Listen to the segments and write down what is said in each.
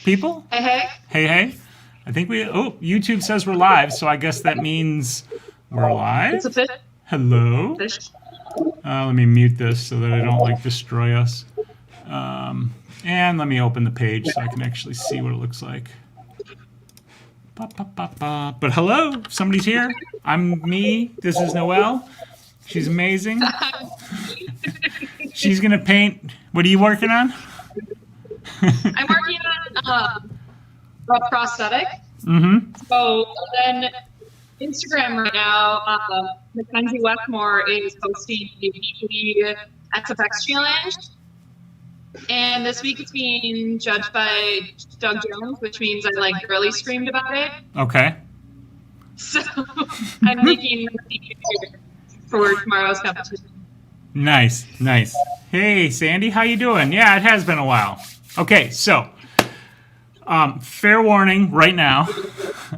people? Hey, hey. Hey, hey. I think YouTube says we're live, so I guess that means we're live. It's a fish. Hello. Fish. Let me mute this so that I don't destroy us. And let me open the page so I can actually see what it looks like. But hello, somebody's here. I'm me. This is Noelle. She's amazing. She's gonna paint. What are you working on? I'm working on a prosthetic. Mm-hmm. So then Instagram right now, Mackenzie Westmore is hosting a weekly SFX challenge. And this week it's being judged by Doug Jones, which means I really screamed about it. Okay. So I'm making for tomorrow's competition. Nice, nice. Hey, Sandy, how you doing? Yeah, it has been a while. Okay, so fair warning right now.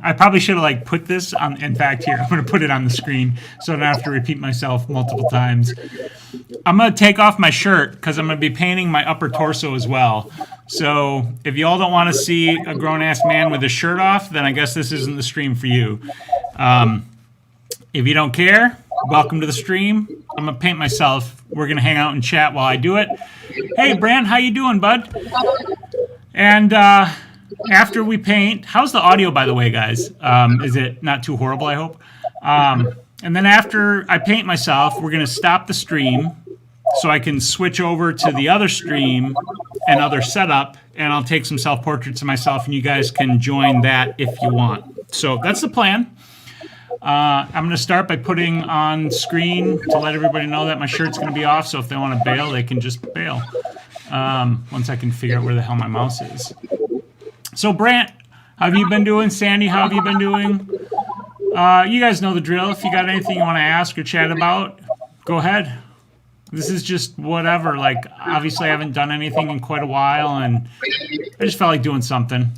I probably should have put this on. In fact, here I'm going to put it on the screen so I don't have to repeat myself multiple times. I'm going to take off my shirt because I'm going to be painting my upper torso as well. So if y'all don't want to see a grown-ass man with his shirt off, then I guess this isn't the stream for you. If you don't care, welcome to the stream. I'm going to paint myself. We're going to hang out and chat while I do it. Hey, Brant, how you doing, bud? And after we paint, how's the audio, by the way, guys? Is it not too horrible, I hope? And then after I paint myself, we're going to stop the stream so I can switch over to the other stream and other setup, and I'll take some self-portraits of myself, and you guys can join that if you want. So that's the plan. I'm going to start by putting on screen to let everybody know that my shirt's going to be off, so if they want to bail, they can just bail once I can figure out where the hell my mouse is. So, Brant, how have you been doing? Sandy, how have you been doing? You guys know the drill. If you got anything you want to ask or chat about, go ahead. This is just whatever. Obviously, I haven't done anything in quite a while, and I just felt like doing something.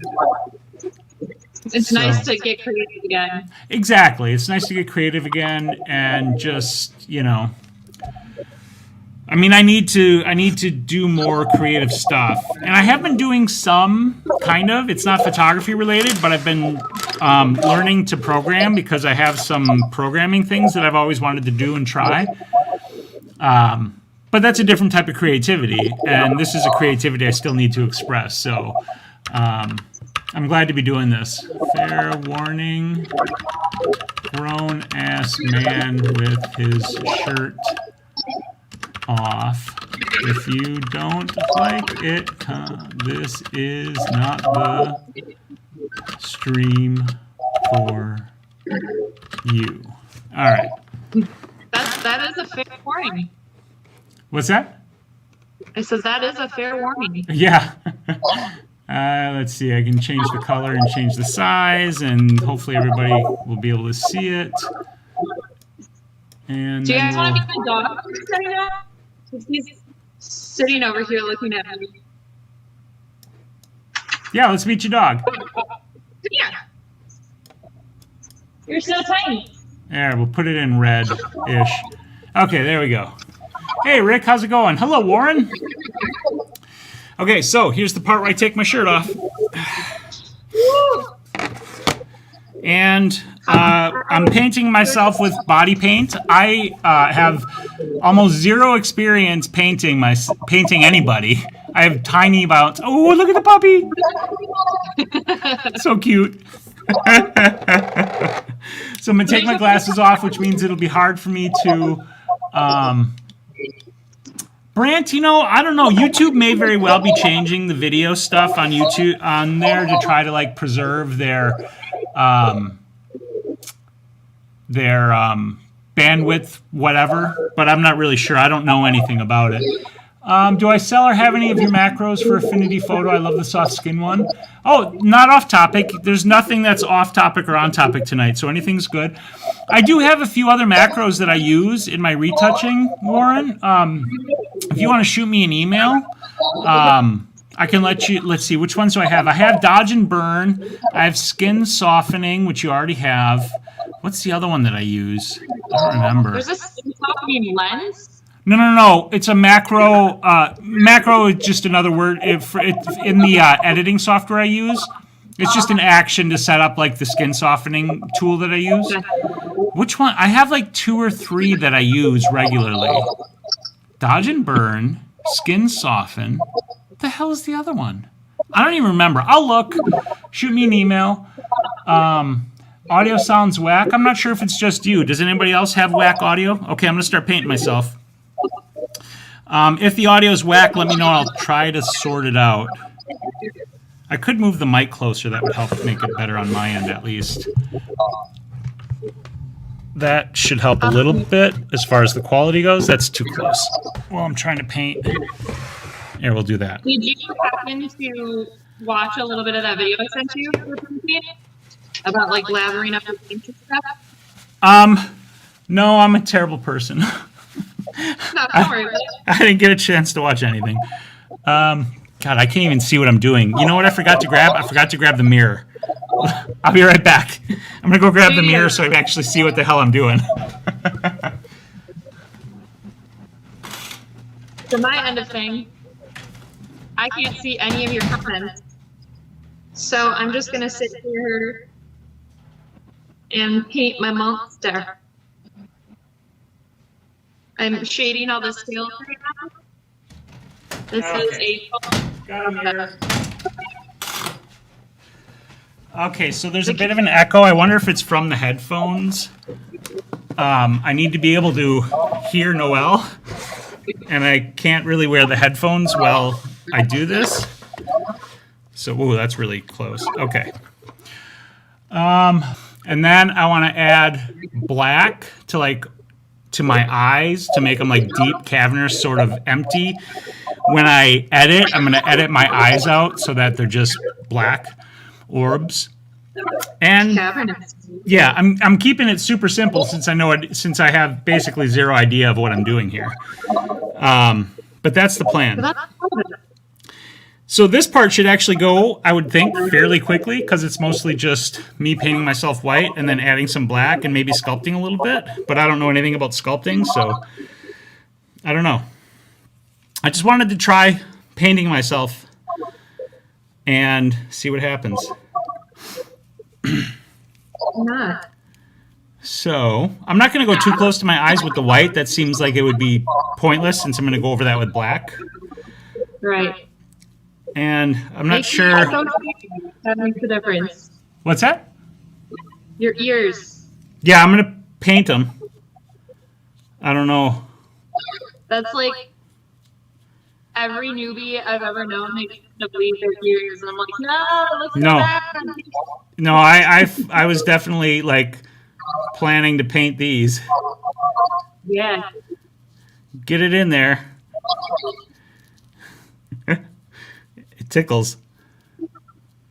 It's nice to get creative again. Exactly. It's nice to get creative again and just, I mean, I need to do more creative stuff. And I have been doing some, kind of. It's not photography related, but I've been learning to program because I have some programming things that I've always wanted to do and try. But that's a different type of creativity, and this is a creativity I still need to express. So I'm glad to be doing this. Fair warning, grown-ass man with his shirt off. If you don't like it, this is not the stream for you. All right. That is a fair warning. What's that? I said that is a fair warning. Yeah. Let's see. I can change the color and change the size, and hopefully everybody will be able to see it. And do you guys want to meet the dog right now? He's sitting over here looking at me. Yeah, let's meet your dog. Yeah. You're so tiny. There, we'll put it in red-ish. Okay, there we go. Hey, Rick, how's it going? Hello, Warren. Okay, so here's the part where I take my shirt off. And I'm painting myself with body paint. I have almost zero experience painting anybody. I have tiny amounts. Oh, look at the puppy. So cute. So I'm going to take my glasses off, which means it'll be hard for me to... Brant, I don't know. YouTube may very well be changing the video stuff on YouTube on there to try to preserve their bandwidth, whatever. But I'm not really sure. I don't know anything about it. Do I sell or have any of your macros for Affinity Photo? I love the soft skin one. Oh, not off topic. There's nothing that's off topic or on topic tonight, so anything's good. I do have a few other macros that I use in my retouching, Warren. If you want to shoot me an email, I can let you. Let's see, which ones do I have? I have Dodge and Burn. I have Skin Softening, which you already have. What's the other one that I use? I don't remember. There's a skin softening lens. No. It's a macro. Macro is just another word in the editing software I use. It's just an action to set up like the skin softening tool that I use. Okay. Which one? I have like 2 or 3 that I use regularly. Dodge and burn, skin soften. What the hell is the other one? I don't even remember. I'll look. Shoot me an email. Audio sounds whack. I'm not sure if it's just you. Does anybody else have whack audio? Okay, I'm going to start painting myself. If the audio is whack, let me know. I'll try to sort it out. I could move the mic closer. That would help make it better on my end, at least. That should help a little bit as far as the quality goes. That's too close. Well, I'm trying to paint. Here, we'll do that. Did you happen to watch a little bit of that video I sent you for painting? About like lathering up your paint and stuff? No, I'm a terrible person. No, don't worry about it. I didn't get a chance to watch anything. God, I can't even see what I'm doing. You know what I forgot to grab? I forgot to grab the mirror. I'll be right back. I'm going to go grab the mirror so I can actually see what the hell I'm doing. So my end of thing, I can't see any of your comments. So I'm just going to sit here and paint my monster. I'm shading all the scales right now. This is a... Got him here. Okay, so there's a bit of an echo. I wonder if it's from the headphones. I need to be able to hear Noelle, and I can't really wear the headphones while I do this. So, ooh, that's really close. Okay. And then I want to add black to my eyes to make them like deep, cavernous, sort of empty. When I edit, I'm going to edit my eyes out so that they're just black orbs. And yeah, I'm keeping it super simple since I have basically zero idea of what I'm doing here. But that's the plan. So this part should actually go, I would think, fairly quickly because it's mostly just me painting myself white and then adding some black and maybe sculpting a little bit. But I don't know anything about sculpting, so I don't know. I just wanted to try painting myself and see what happens. So I'm not going to go too close to my eyes with the white. That seems like it would be pointless since I'm going to go over that with black. Right. And I'm not sure. That makes a difference. What's that? Your ears. Yeah, I'm going to paint them. I don't know. That's like every newbie I've ever known makes to bleed their ears, and I'm like, no, look at that. No, I was definitely like planning to paint these. Yeah. Get it in there. It tickles.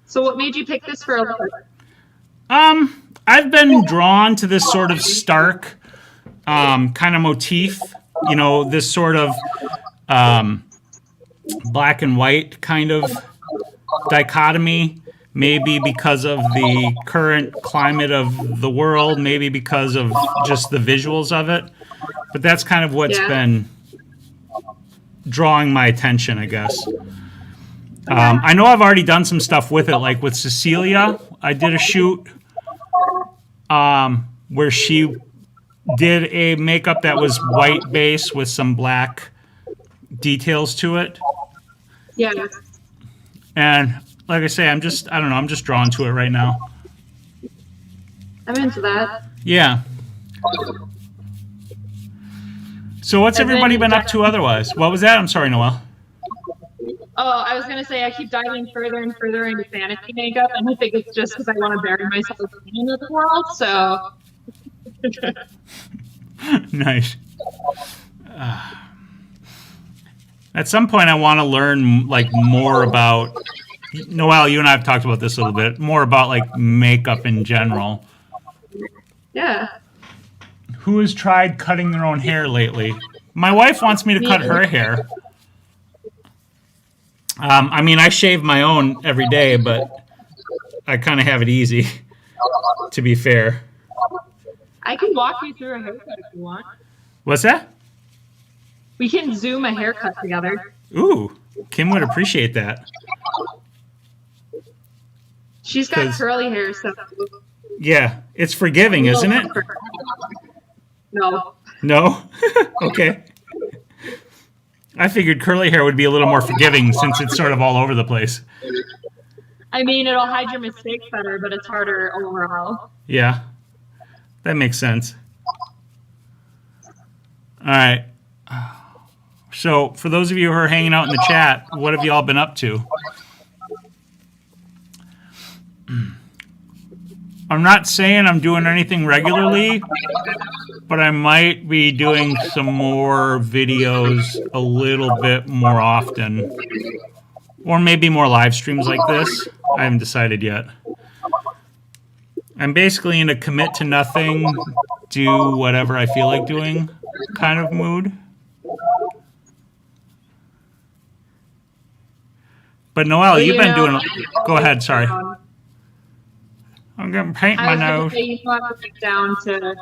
So what made you pick this for a look? I've been drawn to this sort of stark kind of motif, you know, this sort of black and white kind of dichotomy, maybe because of the current climate of the world, maybe because of just the visuals of it. But that's kind of what's been drawing my attention, I guess. I know I've already done some stuff with it, like with Cecilia. I did a shoot where she did a makeup that was white base with some black details to it. Yeah. And like I say, I'm just drawn to it right now. I'm into that. Yeah. So what's everybody been up to otherwise? What was that? I'm sorry, Noelle. Oh, I was going to say I keep diving further and further into fantasy makeup, and I think it's just because I want to bury myself into the world, so... Nice. At some point, I want to learn like more about... Noelle, you and I have talked about this a little bit. More about like makeup in general. Yeah. Who has tried cutting their own hair lately? My wife wants me to cut her hair. I mean, I shave my own every day, but I kind of have it easy, to be fair. I can walk you through a haircut if you want. What's that? We can Zoom a haircut together. Ooh, Kim would appreciate that. She's got curly hair, so... Yeah, it's forgiving, isn't it? No. No? Okay. I figured curly hair would be a little more forgiving since it's sort of all over the place. I mean, it'll hide your mistakes better, but it's harder overall. Yeah, that makes sense. All right. So, for those of you who are hanging out in the chat, what have you all been up to? I'm not saying I'm doing anything regularly, but I might be doing some more videos a little bit more often. Or maybe more live streams like this. I haven't decided yet. I'm basically in a commit to nothing, do whatever I feel like doing kind of mood. But Noelle, you've been doing... Go ahead, sorry. I'm going to paint my nose. You have to sit down to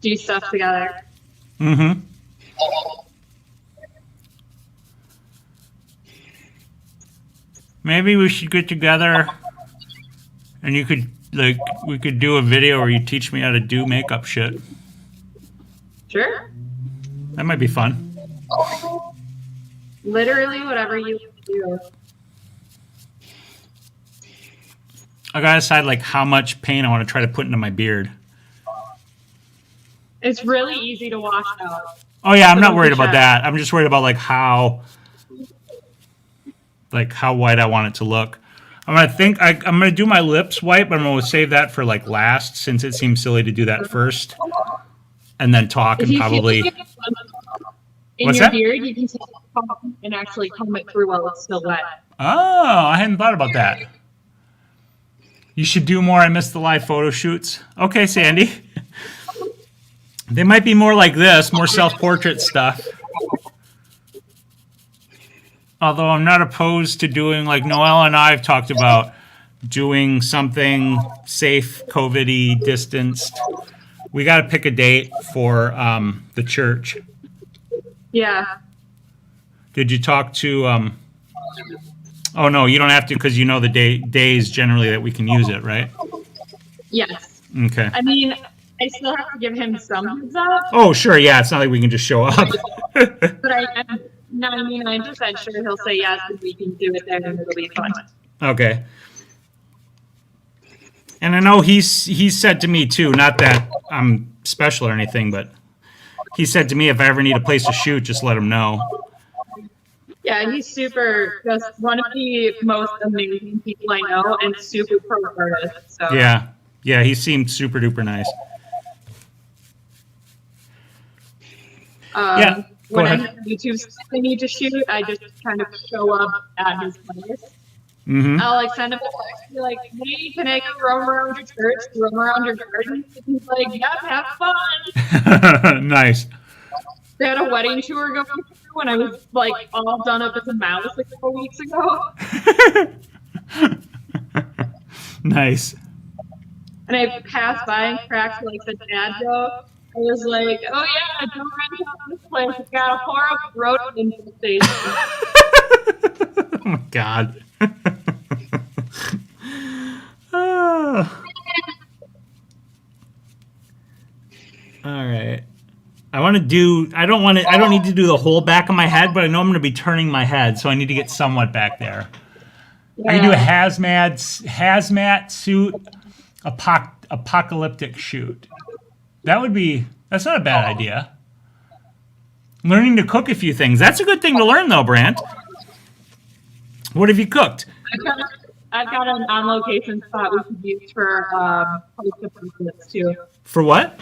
do stuff together. Mm-hmm. Maybe we should get together and you could, like, we could do a video where you teach me how to do makeup shit. Sure. That might be fun. Literally whatever you do. I gotta decide, like, how much paint I want to try to put into my beard. It's really easy to wash out. Oh yeah, I'm not worried about that. I'm just worried about how white I want it to look. I'm gonna do my lips white, but I'm gonna save that for like last, since it seems silly to do that first, and then talk and probably. In your beard, you can take a comb and actually comb it through while it's still wet. Oh, I hadn't thought about that. You should do more I Missed the Live photo shoots. Okay, Sandy. They might be more like this, more self-portrait stuff. Although I'm not opposed to doing, like Noelle and I have talked about, doing something safe, COVID-y, distanced. We got to pick a date for the church. Yeah. Did you talk to... Oh, no, you don't have to, because you know the days generally that we can use it, right? Yes. Okay. I mean, I still have to give him some heads up. Oh, sure, yeah. It's not like we can just show up. But I'm 99% sure he'll say yes, and we can do it there, and it'll be fun. Okay. And I know he's said to me, too, not that I'm special or anything, but he said to me, if I ever need a place to shoot, just let him know. Yeah, he's just one of the most amazing people I know, and super pro artist. So. Yeah, he seemed super duper nice. Yeah, go when ahead. I have YouTube stuff I need to shoot, I just kind of show up at his place. Mm-hmm. I'll send him a text, be like, "Hey, can I go roam around your church, roam around your garden?" And he's like, "Yep, have fun." Nice. They had a wedding tour going through when I was like all done up as a mouse like a couple weeks ago. Nice. And I passed by and cracked like the dad joke. I was like, "Oh yeah, don't rent out this place. It's got a horrible rodent infestation." Oh my god. Oh. All right. I don't need to do the whole back of my head, but I know I'm going to be turning my head, so I need to get somewhat back there. Yeah. I can do a hazmat suit, apocalyptic shoot. That's not a bad idea. Learning to cook a few things. That's a good thing to learn, though, Brant. What have you cooked? I've got an on-location spot we could use for post-apocalypse, too. For what?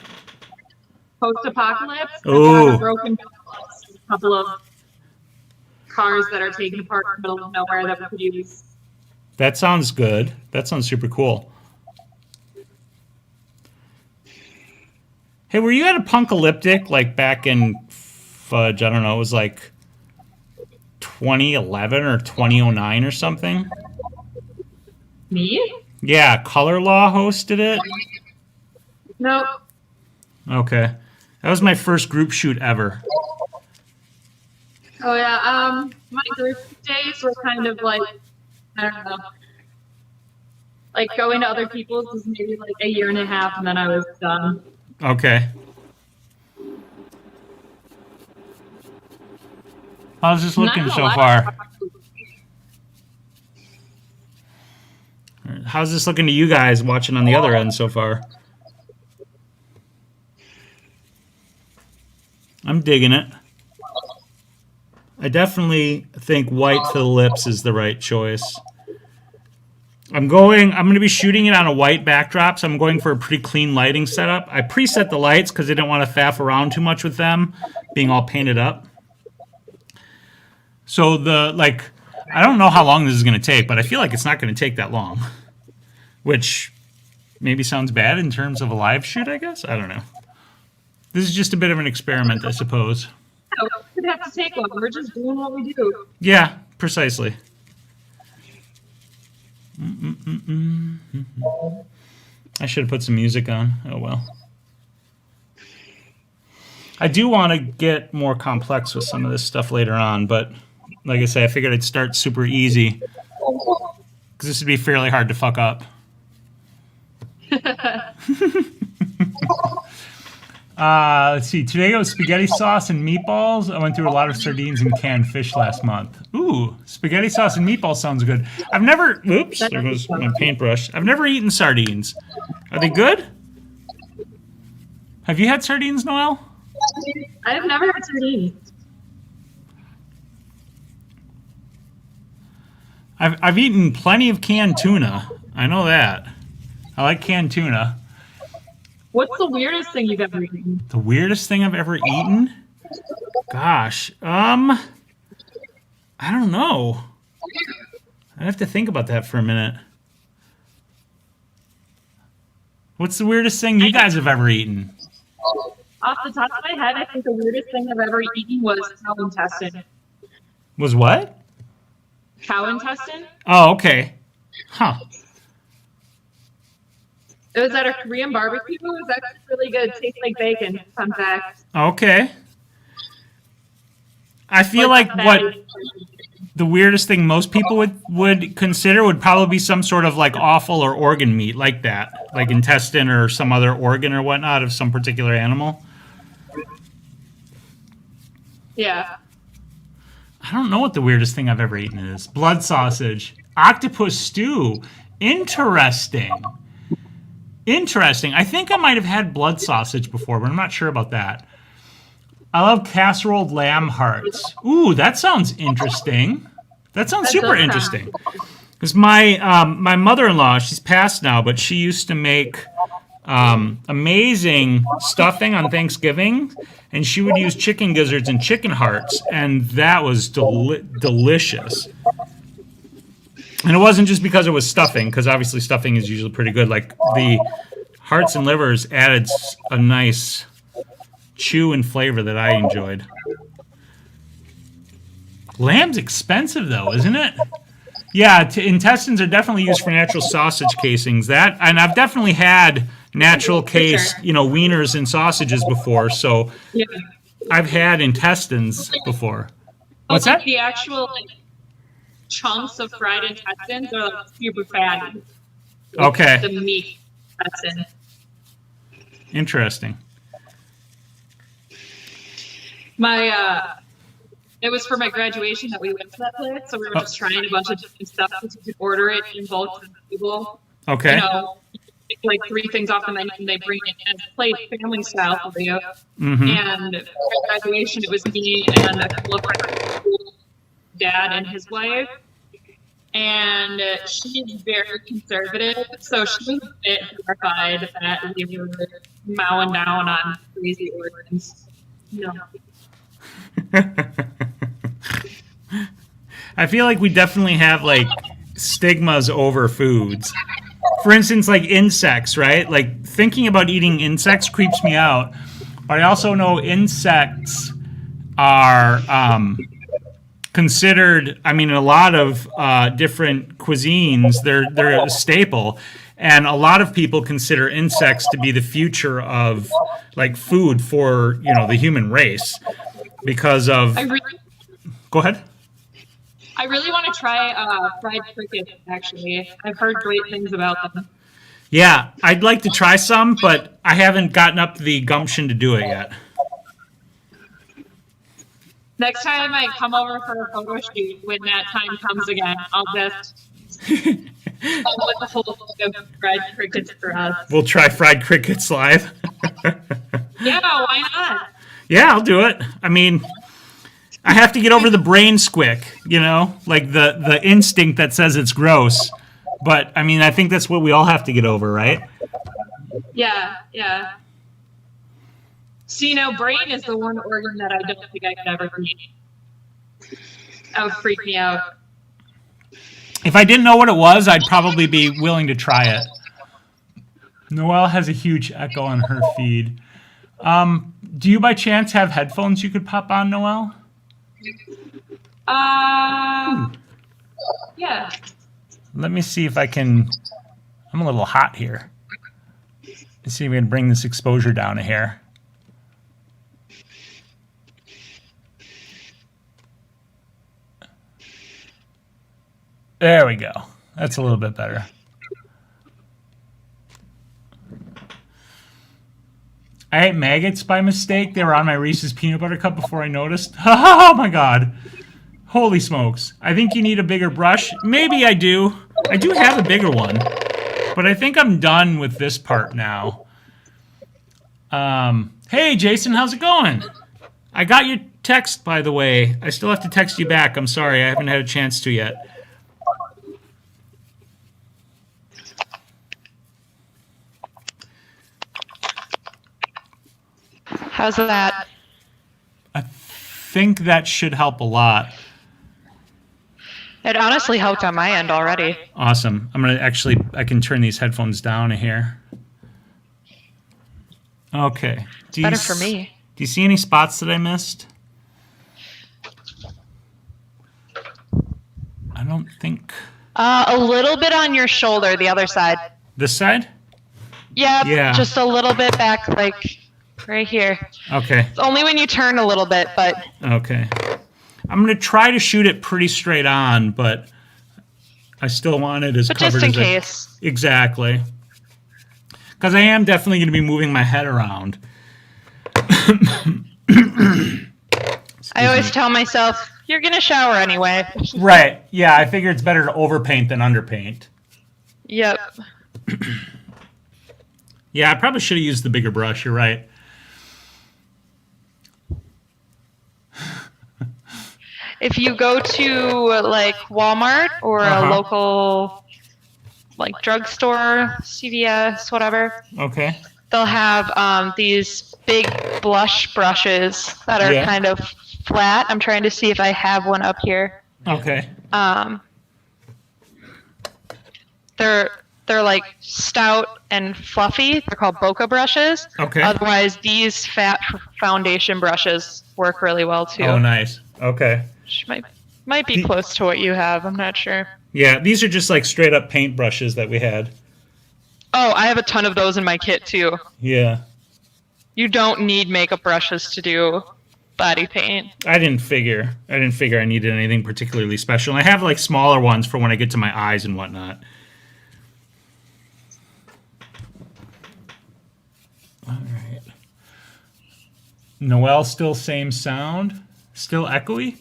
Post-apocalypse. Oh. I've got a broken couple of cars that are taken apart in the middle of nowhere that we could use. That sounds good. That sounds super cool. Hey, were you at a Punkalyptic, like, back in, fudge, I don't know, it was like 2011 or 2009 or something? Me? Yeah, Color Law hosted it. Nope. Okay. That was my first group shoot ever. Oh yeah. My group days were kind of like, I don't know, like going to other people's was maybe like a year and a half, and then I was done. Okay. How's this looking so far? How's this looking to you guys watching on the other end so far? I'm digging it. I definitely think white for the lips is the right choice. I'm going to be shooting it on a white backdrop, so I'm going for a pretty clean lighting setup. I preset the lights because I didn't want to faff around too much with them being all painted up. So I don't know how long this is going to take, but I feel like it's not going to take that long. Which maybe sounds bad in terms of a live shoot, I guess? I don't know. This is just a bit of an experiment, I suppose. No, it doesn't have to take long. We're just doing what we do. Yeah, precisely. I should have put some music on. Oh, well. I do want to get more complex with some of this stuff later on, but like I say, I figured I'd start super easy because this would be fairly hard to fuck up. Let's see. Today was spaghetti sauce and meatballs. I went through a lot of sardines and canned fish last month. Ooh, spaghetti sauce and meatballs sounds good. I've never... Oops, there goes my paintbrush. I've never eaten sardines. Are they good? Have you had sardines, Noelle? I've never had sardines. I've eaten plenty of canned tuna. I know that. I like canned tuna. What's the weirdest thing you've ever eaten? The weirdest thing I've ever eaten? Gosh, I don't know. I'd have to think about that for a minute. What's the weirdest thing you guys have ever eaten? Off the top of my head, I think the weirdest thing I've ever eaten was cow intestine. Was what? Cow intestine? Oh, okay. Huh. It was at a Korean barbecue. It was actually really good. It tastes like bacon. Fun fact. Okay. I feel like what the weirdest thing most people would consider would probably be some sort of like offal or organ meat like that, like intestine or some other organ or whatnot of some particular animal. Yeah. I don't know what the weirdest thing I've ever eaten is. Blood sausage. Octopus stew. Interesting. Interesting. I think I might have had blood sausage before, but I'm not sure about that. I love casseroled lamb hearts. Ooh, that sounds interesting. That sounds super interesting. Because my mother-in-law, she's passed now, but she used to make amazing stuffing on Thanksgiving, and she would use chicken gizzards and chicken hearts, and that was delicious. And it wasn't just because it was stuffing, because obviously stuffing is usually pretty good. Like the hearts and livers added a nice chew and flavor that I enjoyed. Lamb's expensive though, isn't it? Yeah, intestines are definitely used for natural sausage casings. And I've definitely had natural case, wieners and sausages before. So Yeah. I've had intestines before. What's like that? The actual chunks of fried intestines are like super fatty. Okay. The meat that's in. Interesting. It was for my graduation that we went to that place, so we were just trying a bunch of different stuff because you could order it in bulk to the table. Okay. You pick like 3 things off the menu and they bring it as a plate, family style for you. Mm-hmm. And for my graduation, it was me and a couple of my dad and his wife. And she's very conservative, so she was a bit horrified that we were mowing down on crazy organs. I feel like we definitely have like stigmas over foods. For instance, like insects, right? Like thinking about eating insects creeps me out. But I also know insects are considered, in a lot of different cuisines, they're a staple. And a lot of people consider insects to be the future of like food for, the human race because of... Go ahead. I really want to try fried crickets, actually. I've heard great things about them. Yeah, I'd like to try some, but I haven't gotten up the gumption to do it yet. Next time I come over for a photo shoot, when that time comes again, I'll just come with a whole thing of fried crickets for us. We'll try fried crickets live. Yeah, why not? Yeah, I'll do it. I mean, I have to get over the brain squick, you know, like the instinct that says it's gross. But, I mean, I think that's what we all have to get over, right? Yeah, yeah. See, you know, brain is the one organ that I don't think I could ever eat. That would freak me out. If I didn't know what it was, I'd probably be willing to try it. Noelle has a huge echo on her feed. Do you by chance have headphones you could pop on, Noelle? Yeah. Let me see if I can... I'm a little hot here. Let's see if we can bring this exposure down a hair. There we go. That's a little bit better. I ate maggots by mistake. They were on my Reese's peanut butter cup before I noticed. Oh my god. Holy smokes. I think you need a bigger brush. Maybe I do. I do have a bigger one. But I think I'm done with this part now. Hey, Jason, how's it going? I got your text, by the way. I still have to text you back. I'm sorry. I haven't had a chance to yet. How's that? I think that should help a lot. It honestly helped on my end already. Awesome. I'm going to actually, I can turn these headphones down here. Okay. Better for me. Do you see any spots that I missed? I don't think. A little bit on your shoulder, the other side. This side? Yep, Yeah. Just a little bit back, like right here. Okay. It's only when you turn a little bit, but... Okay. I'm going to try to shoot it pretty straight on, but I still want it as But covered just in as case. Exactly. Because I am definitely going to be moving my head around. I always tell myself, you're going to shower anyway. Right. Yeah, I figure it's better to overpaint than underpaint. Yep. Yeah, I probably should have used the bigger brush. You're right. If you go to like Walmart or a local like drugstore, CVS, whatever, Okay. they'll have these big blush brushes that are kind of flat. I'm trying to see if I have one up here. Okay. They're like stout and fluffy. They're called bokeh brushes. Okay. Otherwise, these fat foundation brushes work really well too. Oh, nice. Okay. Which might be close to what you have. I'm not sure. Yeah, these are just like straight up paint brushes that we had. Oh, I have a ton of those in my kit too. Yeah. You don't need makeup brushes to do body paint. I didn't figure I needed anything particularly special. And I have like smaller ones for when I get to my eyes and whatnot. All right. Noelle, still same sound? Still echoey?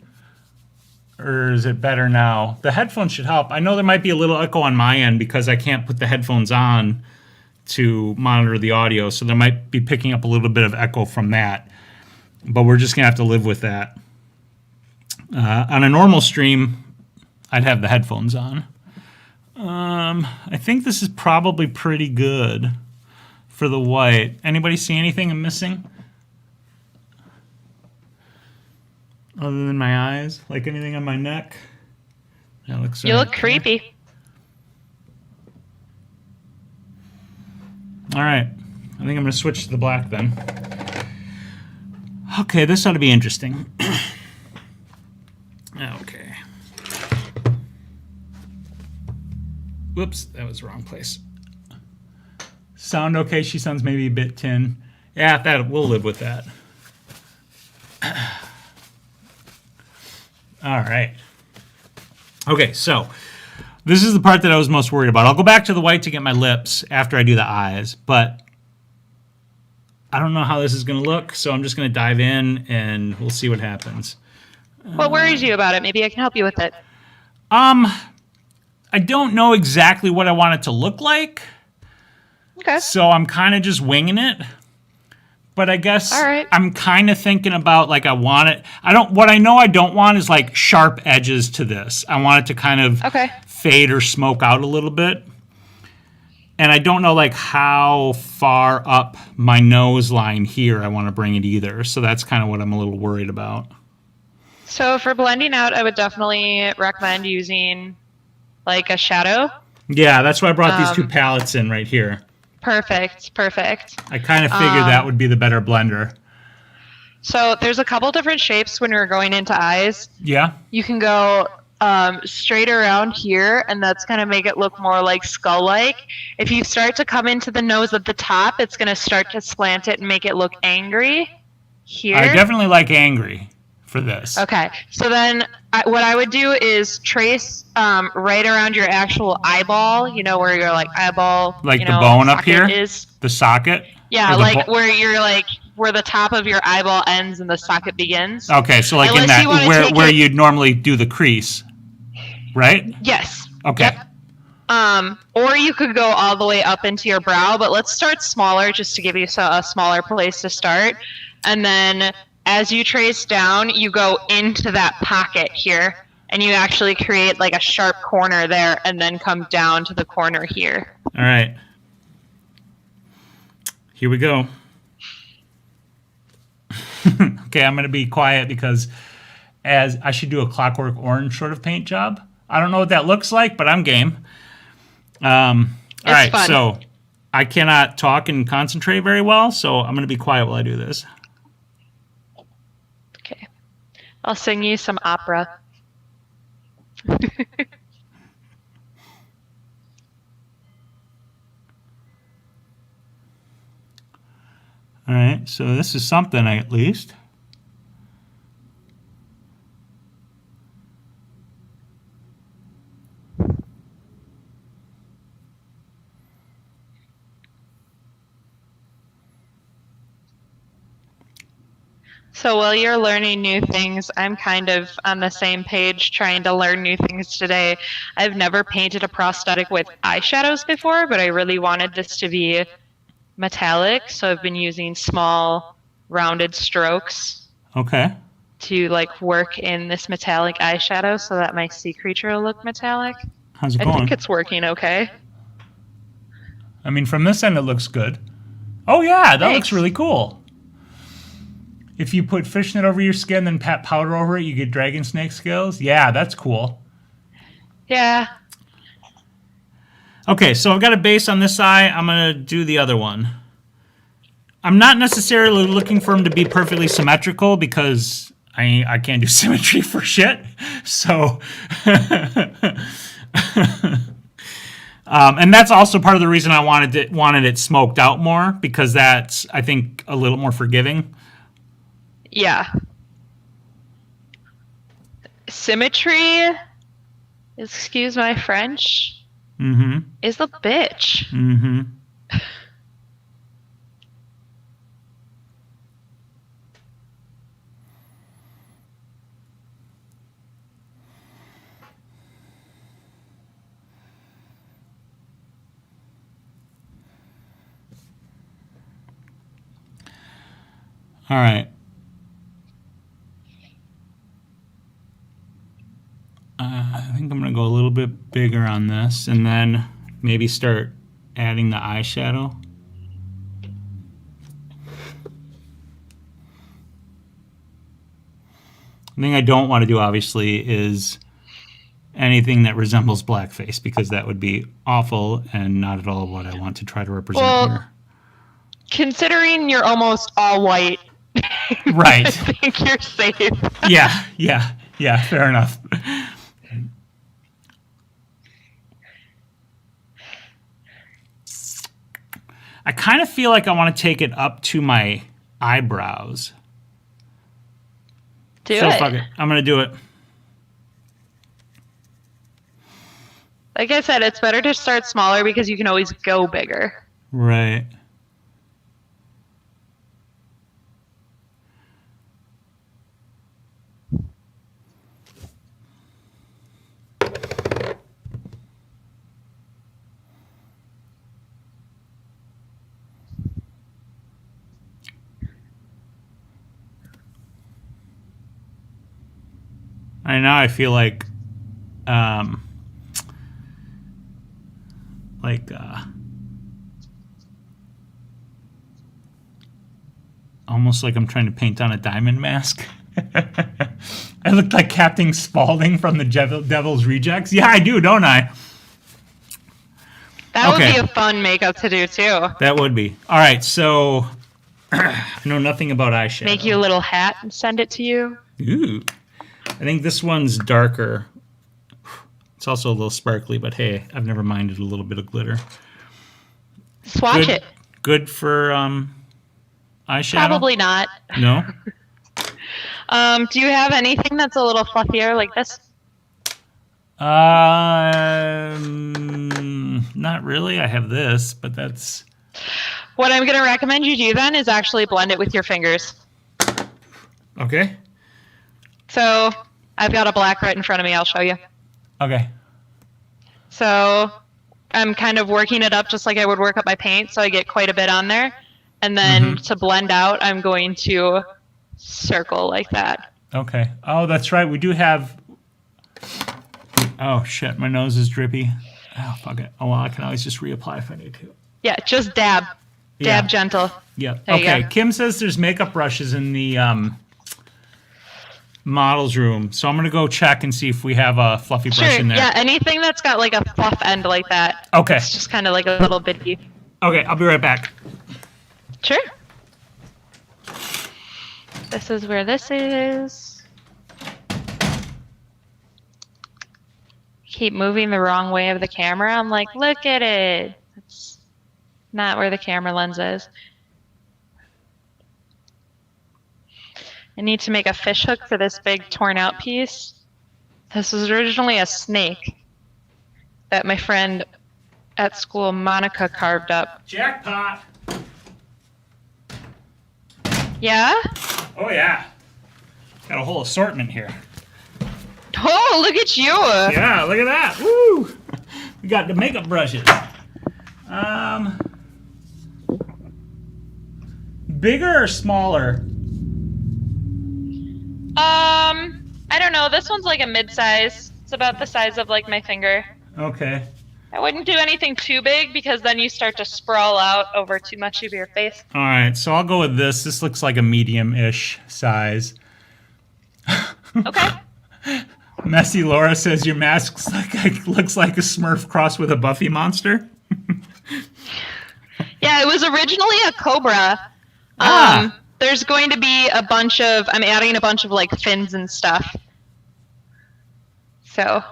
Or is it better now? The headphones should help. I know there might be a little echo on my end because I can't put the headphones on to monitor the audio, so there might be picking up a little bit of echo from that. But we're just going to have to live with that. On a normal stream, I'd have the headphones on. I think this is probably pretty good for the white. Anybody see anything I'm missing? Other than my eyes? Like anything on my neck? That looks You look creepy. All right. I think I'm going to switch to the black then. Okay, this ought to be interesting. Okay. Whoops, that was the wrong place. Sound okay? She sounds maybe a bit tin. Yeah, we'll live with that. All right. Okay, so this is the part that I was most worried about. I'll go back to the white to get my lips after I do the eyes, but I don't know how this is going to look, so I'm just going to dive in and we'll see what happens. What worries you about it? Maybe I can help you with it. I don't know exactly what I want it to look like, Okay. so I'm kind of just winging it. But I guess All right. I'm kind of thinking about, like, I want it. What I know I don't want is, like, sharp edges to this. I want it to kind of fade or smoke out a little bit. And I don't know, like, how far up my nose line here I want to bring it either. So that's kind of what I'm a little worried about. So for blending out, I would definitely recommend using, like, a shadow. Yeah, that's why I brought these two palettes in right here. Perfect. I kind of figured that would be the better blender. So there's a couple different shapes when you're going into eyes. Yeah. You can go straight around here, and that's going to make it look more like skull-like. If you start to come into the nose at the top, it's going to start to slant it and make it look angry here. I definitely like angry for this. Okay, so then what I would do is trace right around your actual eyeball, you know, where your like eyeball, like you the know, bone up here is. The socket. Yeah, like where you're like where the top of your eyeball ends and the socket begins. Okay, so like in that where you'd normally do the crease, right? Yes. Okay. Yep. Or you could go all the way up into your brow, but let's start smaller just to give you a smaller place to start, and then as you trace down, you go into that pocket here, and you actually create like a sharp corner there, and then come down to the corner here. All right. Here we go. Okay, I'm going to be quiet because as I should do a Clockwork Orange sort of paint job. I don't know what that looks like, but I'm game. All right, fun. So I cannot talk and concentrate very well, so I'm going to be quiet while I do this. Okay. I'll sing you some opera. All right, so this is something at least. So while you're learning new things, I'm kind of on the same page trying to learn new things today. I've never painted a prosthetic with eyeshadows before, but I really wanted this to be metallic, so I've been using small rounded strokes to like work in this metallic eyeshadow so that my sea creature will look metallic. How's it going? I think it's working okay. I mean, from this end it looks good. Oh yeah, that looks really cool. If you put fishnet over your skin, then pat powder over it, you get dragon snake scales. Yeah, that's cool. Yeah. Okay, so I've got a base on this eye. I'm going to do the other one. I'm not necessarily looking for them to be perfectly symmetrical because I can't do symmetry for shit. So, and that's also part of the reason I wanted it smoked out more, because that's, I think, a little more forgiving. Yeah. Symmetry, excuse my French, is a bitch. All right. I think I'm going to go a little bit bigger on this and then maybe start adding the eyeshadow. The thing I don't want to do, obviously, is anything that resembles blackface, because that would be awful and not at all what I want to try to represent here. Considering you're almost all white, right? I think you're safe. Yeah, fair enough. I kind of feel like I want to take it up to my eyebrows. Do it. Fuck it. I'm going to do it. Like I said, it's better to start smaller because you can always go bigger. Right. I know. I feel like almost like I'm trying to paint on a diamond mask. I look like Captain Spaulding from the Devil's Rejects. Yeah, I do, don't I? That would be a fun makeup to do too. That would be. All right, so I know nothing about eyeshadow. Make you a little hat and send it to you. Ooh. I think this one's darker. It's also a little sparkly, but hey, I've never minded a little bit of glitter. Swatch it. Good for eyeshadow? Probably not. No? Do you have anything that's a little fluffier like this? Not really. I have this, but that's... What I'm going to recommend you do then is actually blend it with your fingers. Okay. So I've got a black right in front of me. I'll show you. Okay. So I'm kind of working it up just like I would work up my paint, so I get quite a bit on there. And then to blend out, I'm going to circle like that. Okay. Oh, that's right. We do have... Oh, shit. My nose is drippy. Oh, fuck it. Oh, well, I can always just reapply if I need to. Yeah, just dab. Dab gentle. Yeah. There you Okay. go. Kim says there's makeup brushes in the model's room. So I'm going to go check and see if we have a fluffy brush in there. Yeah, anything that's got like a fluff end like that. Okay. It's just kind of like a little bitty. Okay. I'll be right back. Sure. This is where this is. Keep moving the wrong way of the camera. I'm like, look at it. It's not where the camera lens is. I need to make a fish hook for this big torn out piece. This was originally a snake that my friend at school, Monica, carved up. Jackpot. Yeah? Oh, yeah. Got a whole assortment here. Oh, look at you. Yeah, look at that. Woo! We got the makeup brushes. Bigger or smaller? I don't know. This one's like a mid-size. It's about the size of like my finger. Okay. I wouldn't do anything too big because then you start to sprawl out over too much of your face. All right, so I'll go with this. This looks like a medium-ish size. Okay. Messy Laura says your mask looks like a Smurf crossed with a Buffy monster. Yeah, it was originally a cobra. There's going to be a bunch of, I'm adding a bunch of like fins and stuff. So.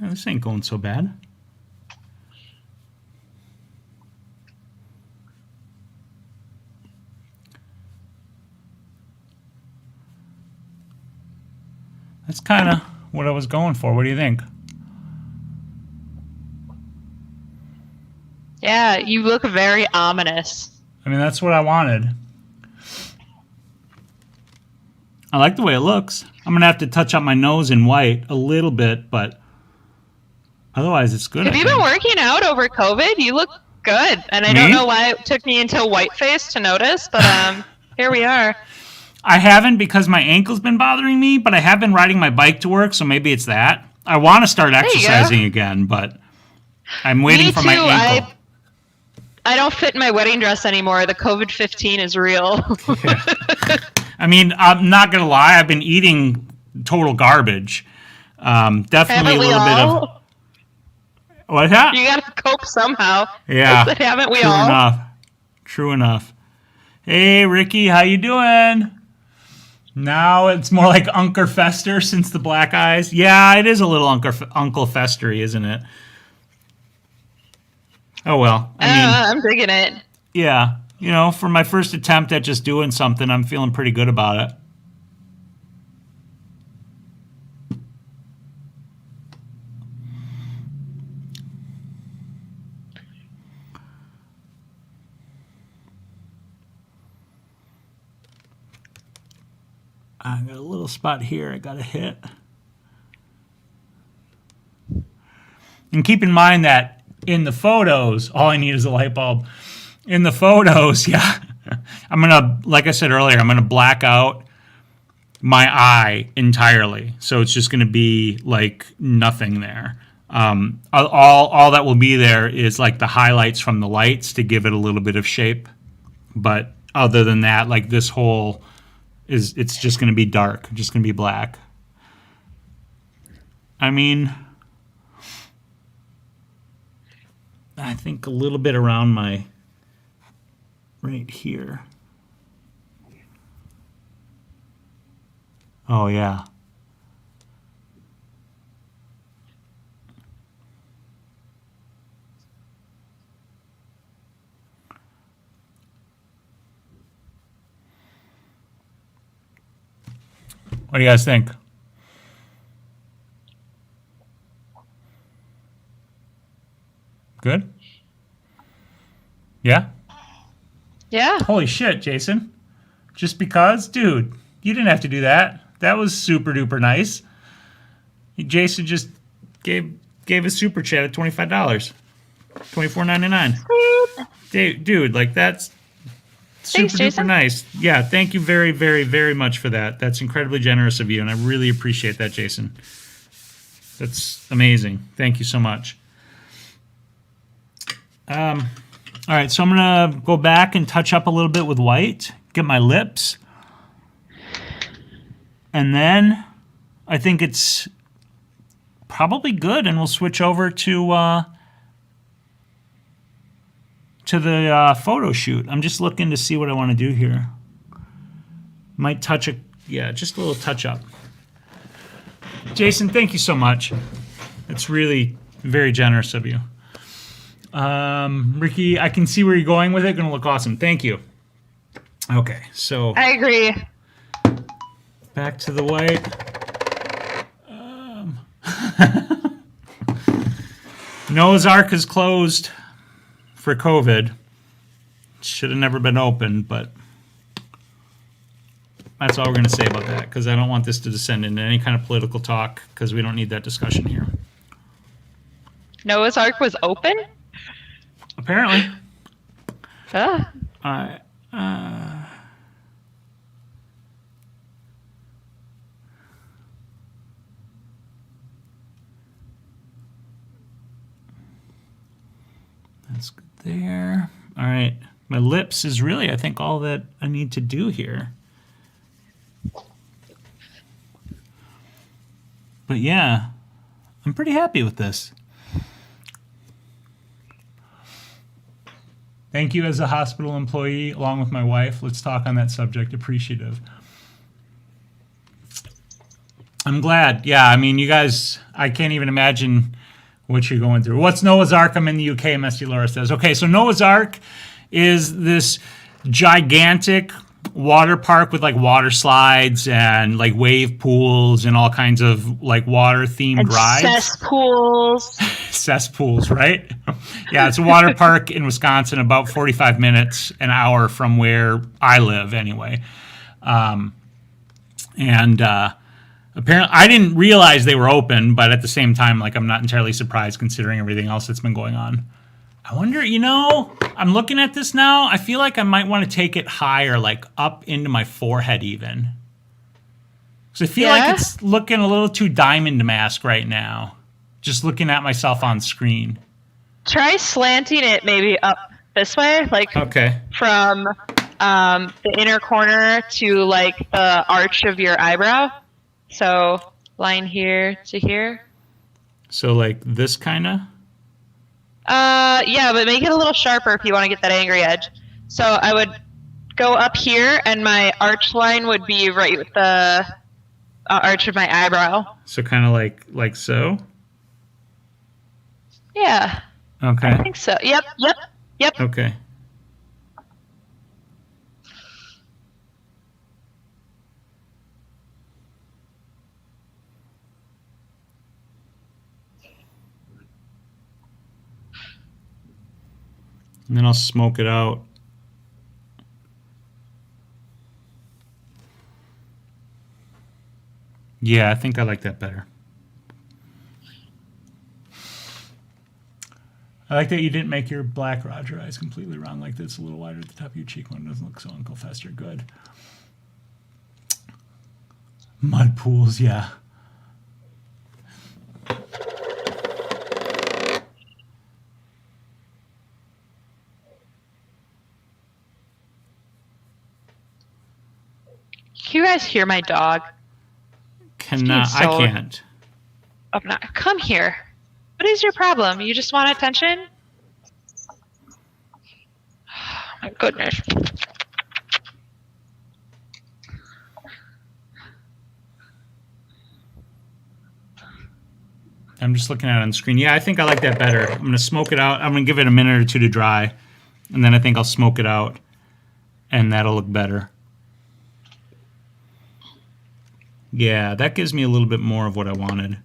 This ain't going so bad. That's kind of what I was going for. What do you think? Yeah, you look very ominous. I mean, that's what I wanted. I like the way it looks. I'm going to have to touch up my nose in white a little bit, but otherwise it's good. Have you been working out over COVID? You look good. And I don't know why it took me until whiteface to notice, but here we are. I haven't because my ankle's been bothering me, but I have been riding my bike to work, so maybe it's that. I want to start exercising again, but I'm waiting for my ankle. I don't fit in my wedding dress anymore. The COVID-15 is real. Yeah. I mean, I'm not going to lie. I've been eating total garbage. Definitely a little bit of... What's that? You got to cope somehow. Yeah. Haven't we True all? enough. True enough. Hey, Ricky, how you doing? Now it's more like Uncle Fester since the black eyes. Yeah, it is a little Uncle Festery, isn't it? Oh well. I mean, I'm digging it. yeah. For my first attempt at just doing something, I'm feeling pretty good about it. I got a little spot here I got to hit. And keep in mind that in the photos, all I need is a light bulb. In the photos, yeah, like I said earlier, I'm going to black out my eye entirely. So it's just going to be like nothing there. All that will be there is like the highlights from the lights to give it a little bit of shape. But other than that, like this whole... it's just going to be dark, just going to be black. I mean, I think a little bit around my right here. Oh, yeah. What do you guys think? Good? Yeah? Yeah. Holy shit, Jason. Just because? Dude, you didn't have to do that. That was super duper nice. Jason just gave a super chat at $25. $24.99. Dude, like that's super Thanks, Jason. duper nice. Yeah, thank you very, very, very much for that. That's incredibly generous of you, and I really appreciate that, Jason. That's amazing. Thank you so much. All right, so I'm going to go back and touch up a little bit with white, get my lips. And then I think it's probably good, and we'll switch over to the photo shoot. I'm just looking to see what I want to do here. Might touch just a little touch up. Jason, thank you so much. It's really very generous of you. Ricky, I can see where you're going with it. Going to look awesome. Thank you. Okay, so I agree. back to the white. Noah's Ark is closed for COVID. Should have never been open, but that's all we're going to say about that, because I don't want this to descend into any kind of political talk, because we don't need that discussion here. Noah's Ark was open? Apparently. Huh. All right. That's good there. All right. My lips is really, I think, all that I need to do here. But yeah, I'm pretty happy with this. Thank you as a hospital employee, along with my wife. Let's talk on that subject. Appreciative. I'm glad. Yeah, I mean, you guys, I can't even imagine what you're going through. What's Noah's Ark? I'm in the UK, Messi Laura says. Okay, so Noah's Ark is this gigantic water park with like water slides and like wave pools and all kinds of like water themed rides. Cesspools. Cesspools, right? Yeah, it's a water park in Wisconsin, about 45 minutes, an hour from where I live anyway. Apparently, I didn't realize they were open, but at the same time, like, I'm not entirely surprised considering everything else that's been going on. I wonder, I'm looking at this now. I feel like I might want to take it higher, like up into my forehead even. Because I feel like it's looking a little too diamond mask right now. Just looking at myself on screen. Try slanting it maybe up this way, like from the inner corner to like the arch of your eyebrow. So line here to here. So like this kind of? Yeah, but make it a little sharper if you want to get that angry edge. So I would go up here, and my arch line would be right with the arch of my eyebrow. So kind of like so? Yeah. Okay. I think so. Yep. Okay. And then I'll smoke it out. Yeah, I think I like that better. I like that you didn't make your black Roger eyes completely round like this. A little wider at the top of your cheek one. Doesn't look so Uncle Fester. Good. Mud pools, yeah. Can you guys hear my dog? Cannot. He's so- I can't. Come here. What is your problem? You just want attention? Oh, my goodness. I'm just looking at it on the screen. Yeah, I think I like that better. I'm going to smoke it out. I'm going to give it a minute or two to dry. And then I think I'll smoke it out. And that'll look better. Yeah, that gives me a little bit more of what I wanted.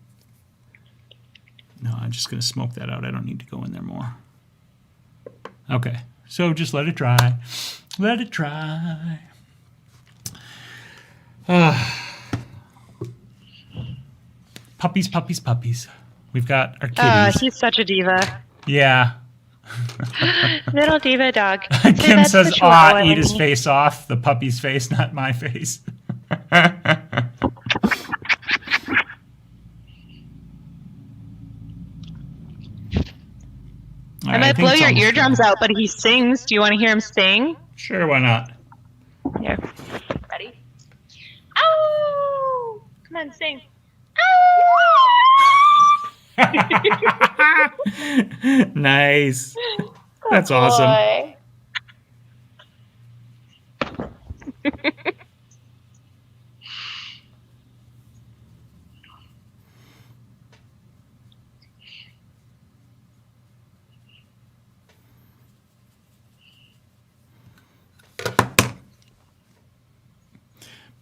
No, I'm just going to smoke that out. I don't need to go in there more. Okay, so just let it dry. Let it dry. Puppies, puppies, puppies. We've got our kitties. He's such a diva. Yeah. Little diva dog. Kim says, "Aw, eat his face off." The puppy's face, not my face. I might blow your eardrums out, but he sings. Do you want to hear him sing? Sure, why not? Here. Ready? Ow! Come on, sing. Nice. That's awesome.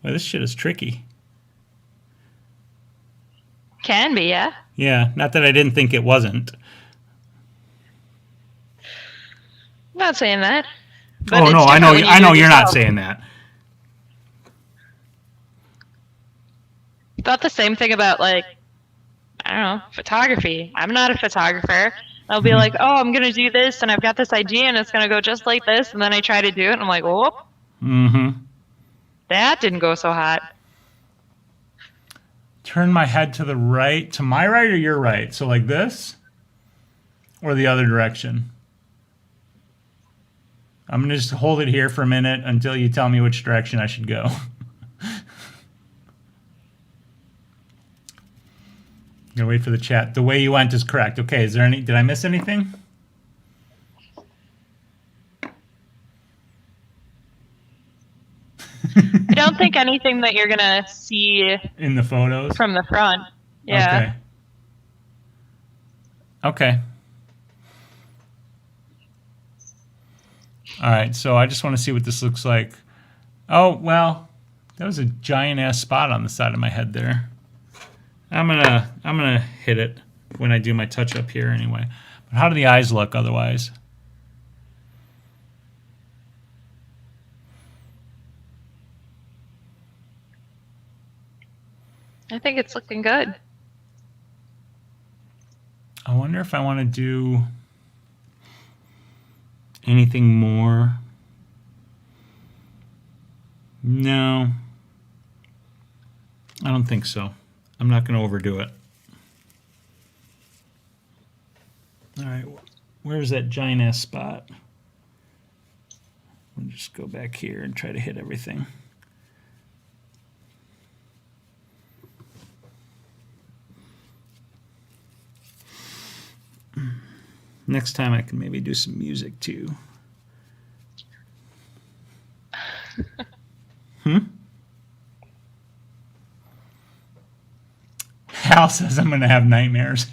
Well, this shit is tricky. Can be, yeah. Yeah, not that I didn't think it wasn't. I'm not saying that. But Oh it's no, I know. different when I know do it you're not yourself. saying that. Thought the same thing about, like, I don't know, photography. I'm not a photographer. I'll be like, oh, I'm gonna do this, and I've got this idea, and it's gonna go just like this, and then I try to do it, and I'm like, whoop, Mm-hmm. that didn't go so hot. Turn my head to the right, to my right or your right? So like this, or the other direction? I'm gonna just hold it here for a minute until you tell me which direction I should go. Gonna wait for the chat. The way you went is correct. Okay, is there any? Did I miss anything? I don't think anything that you're gonna see In the photos? from the front. Yeah. Okay. All right, so I just want to see what this looks like. Oh, well, that was a giant ass spot on the side of my head there. I'm gonna hit it when I do my touch up here anyway. But how do the eyes look otherwise? I think it's looking good. I wonder if I want to do anything more. No, I don't think so. I'm not going to overdo it. All right, where's that giant ass spot? We'll just go back here and try to hit everything. Next time I can maybe do some music too. Hal says I'm going to have nightmares.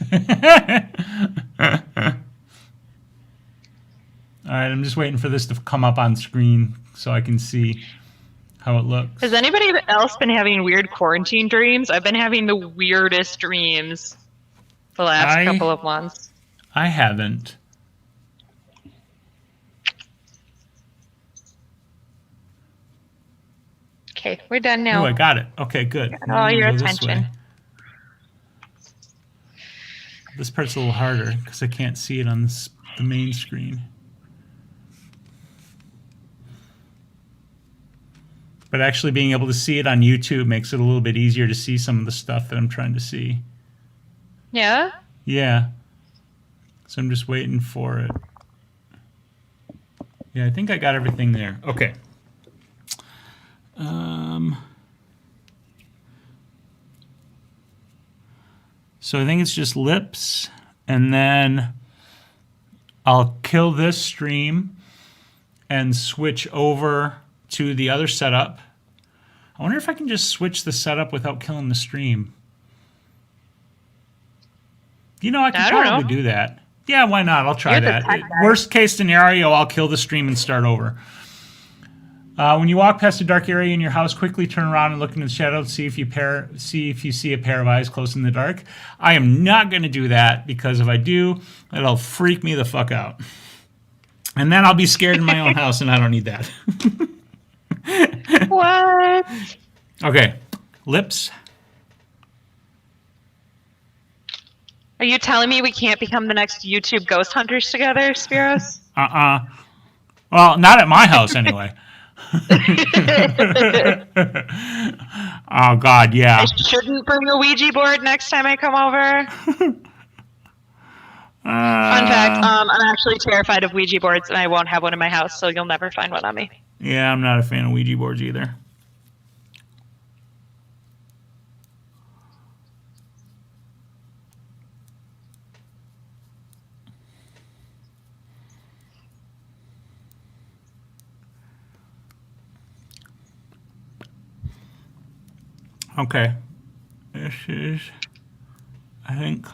All right, I'm just waiting for this to come up on screen so I can see how it looks. Has anybody else been having weird quarantine dreams? I've been having the weirdest dreams the last couple of months. I haven't. Okay, we're done now. Oh, I got it. Okay, good. Got all your attention. This part's a little harder because I can't see it on the main screen. But actually being able to see it on YouTube makes it a little bit easier to see some of the stuff that I'm trying to see. Yeah? Yeah. So I'm just waiting for it. Yeah, I think I got everything there. Okay. So I think it's just lips, and then I'll kill this stream and switch over to the other setup. I wonder if I can just switch the setup without killing the stream. You know, I can probably do that. Yeah, why not? I'll try that. Worst case scenario, I'll kill the stream and start over. When you walk past a dark area in your house, quickly turn around and look into the shadows, see if you see a pair of eyes close in the dark. I am not going to do that because if I do, it'll freak me the fuck out. And then I'll be scared in my own house, and I don't need that. What? Okay, lips. Are you telling me we can't become the next YouTube ghost hunters together, Spyros? Well, not at my house anyway. Oh God, yeah. I shouldn't bring a Ouija board next time I come over. Fun fact, I'm actually terrified of Ouija boards, and I won't have one in my house, so you'll never find one on me. Yeah, I'm not a fan of Ouija boards either. Okay. This is, I think...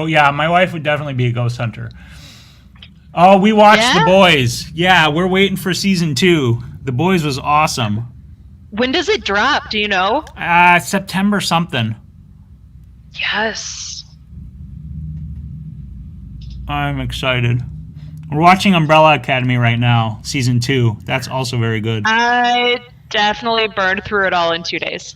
yeah, my wife would definitely be a ghost hunter. Oh, we watched The Boys. Yeah, we're waiting for season 2. The Boys was awesome. When does it drop? Do you know? September something. Yes. I'm excited. We're watching Umbrella Academy right now, season 2. That's also very good. I definitely burned through it all in 2 days.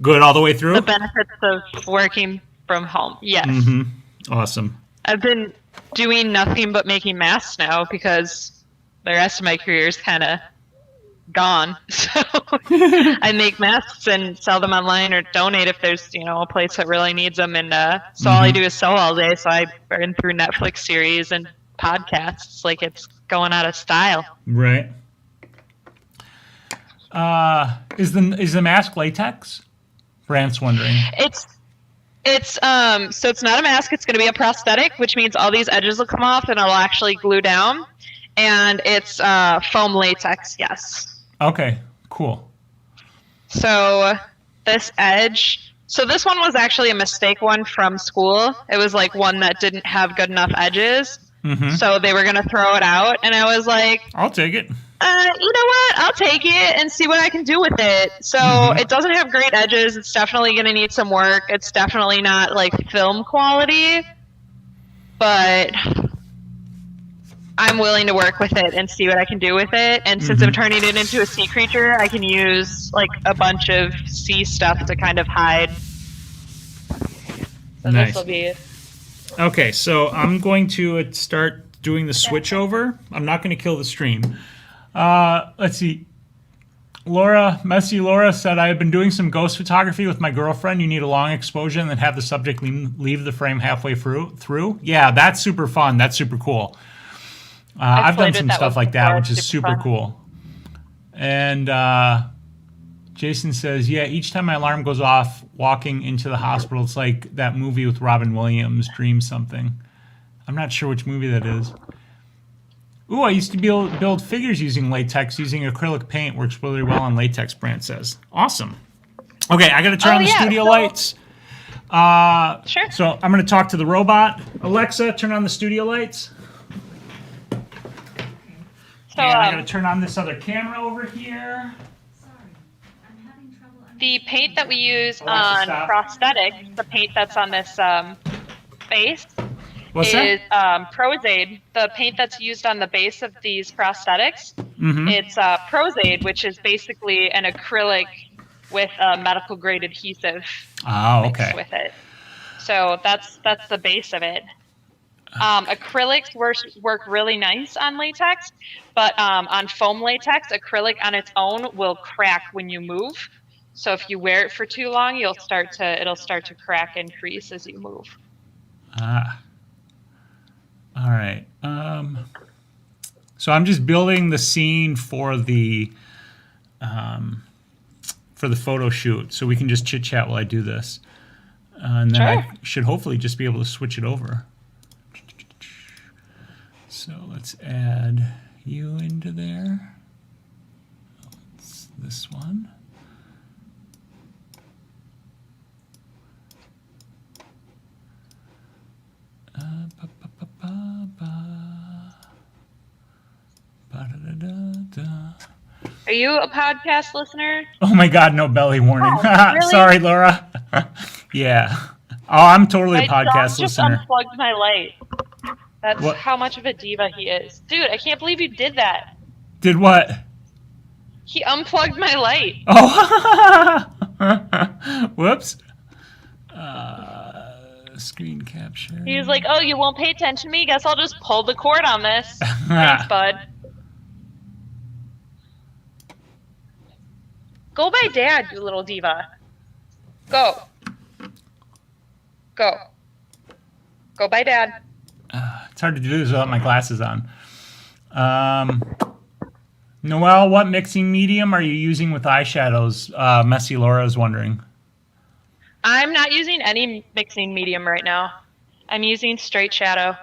Good all the way through? The benefits of working from home. Yes. Mm-hmm. Awesome. I've been doing nothing but making masks now because the rest of my career is kind of gone. So I make masks and sell them online or donate if there's, a place that really needs them. And so all I do is sew all day. So I burn through Netflix series and podcasts like it's going out of style. Right. Is the mask latex? Brant's wondering. So it's not a mask. It's going to be a prosthetic, which means all these edges will come off and it'll actually glue down. And it's foam latex, yes. Okay, cool. So this edge, this one was actually a mistake one from school. It was like one that didn't have good enough edges. Mm-hmm. So they were going to throw it out. And I was like, I'll take it. You know what? I'll take it and see what I can do with it. So It doesn't have great edges. It's definitely going to need some work. It's definitely not like film quality, but I'm willing to work with it and see what I can do with it. And since I'm turning it into a sea creature, I can use like a bunch of sea stuff to kind of hide. So nice. This will be... Okay, so I'm going to start doing the switch over. I'm not going to kill the stream. Let's see. Messy Laura said, I have been doing some ghost photography with my girlfriend. You need a long exposure and then have the subject leave the frame halfway through. Yeah, that's super fun. That's super cool. I've done some stuff like that, which is super cool. And Jason says, yeah, each time my alarm goes off walking into the hospital, it's like that movie with Robin Williams, Dream Something. I'm not sure which movie that is. Ooh, I used to build figures using latex. Using acrylic paint works really well on latex, Brant says. Awesome. Okay, I got to turn on the studio lights. Sure. So I'm going to talk to the robot. Alexa, turn on the studio lights. So, and I got to turn on this other camera over here. The paint that we use on prosthetics, the paint that's on this base, is Prozaid. The paint that's used on the base of these prosthetics, it's Prozaid, which is basically an acrylic with a medical grade adhesive mixed with it. So that's the base of it. Acrylics work really nice on latex, but on foam latex, acrylic on its own will crack when you move. So if you wear it for too long, it'll start to crack and crease as you move. All right. So I'm just building the scene for the photo shoot, so we can just chit chat while I do this, and then I should hopefully just be able to switch it over. So let's add you into there. It's this one. Are you a podcast listener? Oh my God, no belly warning. Oh, really? Sorry, Laura. Yeah. Oh, I'm totally a podcast listener. Just unplugged my light. That's how much of a diva he is. Dude, I can't believe you did that. Did what? He unplugged my light. Oh. Whoops. Screen capture. He was like, oh, you won't pay attention to me? Guess I'll just pull the cord on this. Thanks, bud. Go by Dad, you little diva. Go. Go. Go by Dad. It's hard to do this without my glasses on. Noelle, what mixing medium are you using with eyeshadows? Messy Laura is wondering. I'm not using any mixing medium right now. I'm using straight shadow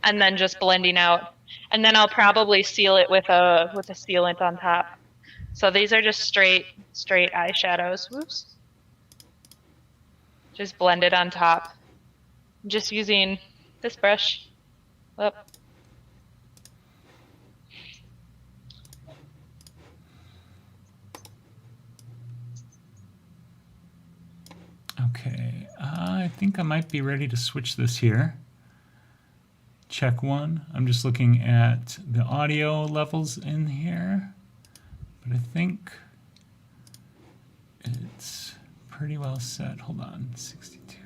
and then just blending out. And then I'll probably seal it with a sealant on top. So these are just straight eyeshadows. Whoops. Just blended on top. I'm just using this brush. Whoop. Okay, I think I might be ready to switch this here. Check one. I'm just looking at the audio levels in here, but I think it's pretty well set. Hold on, 62.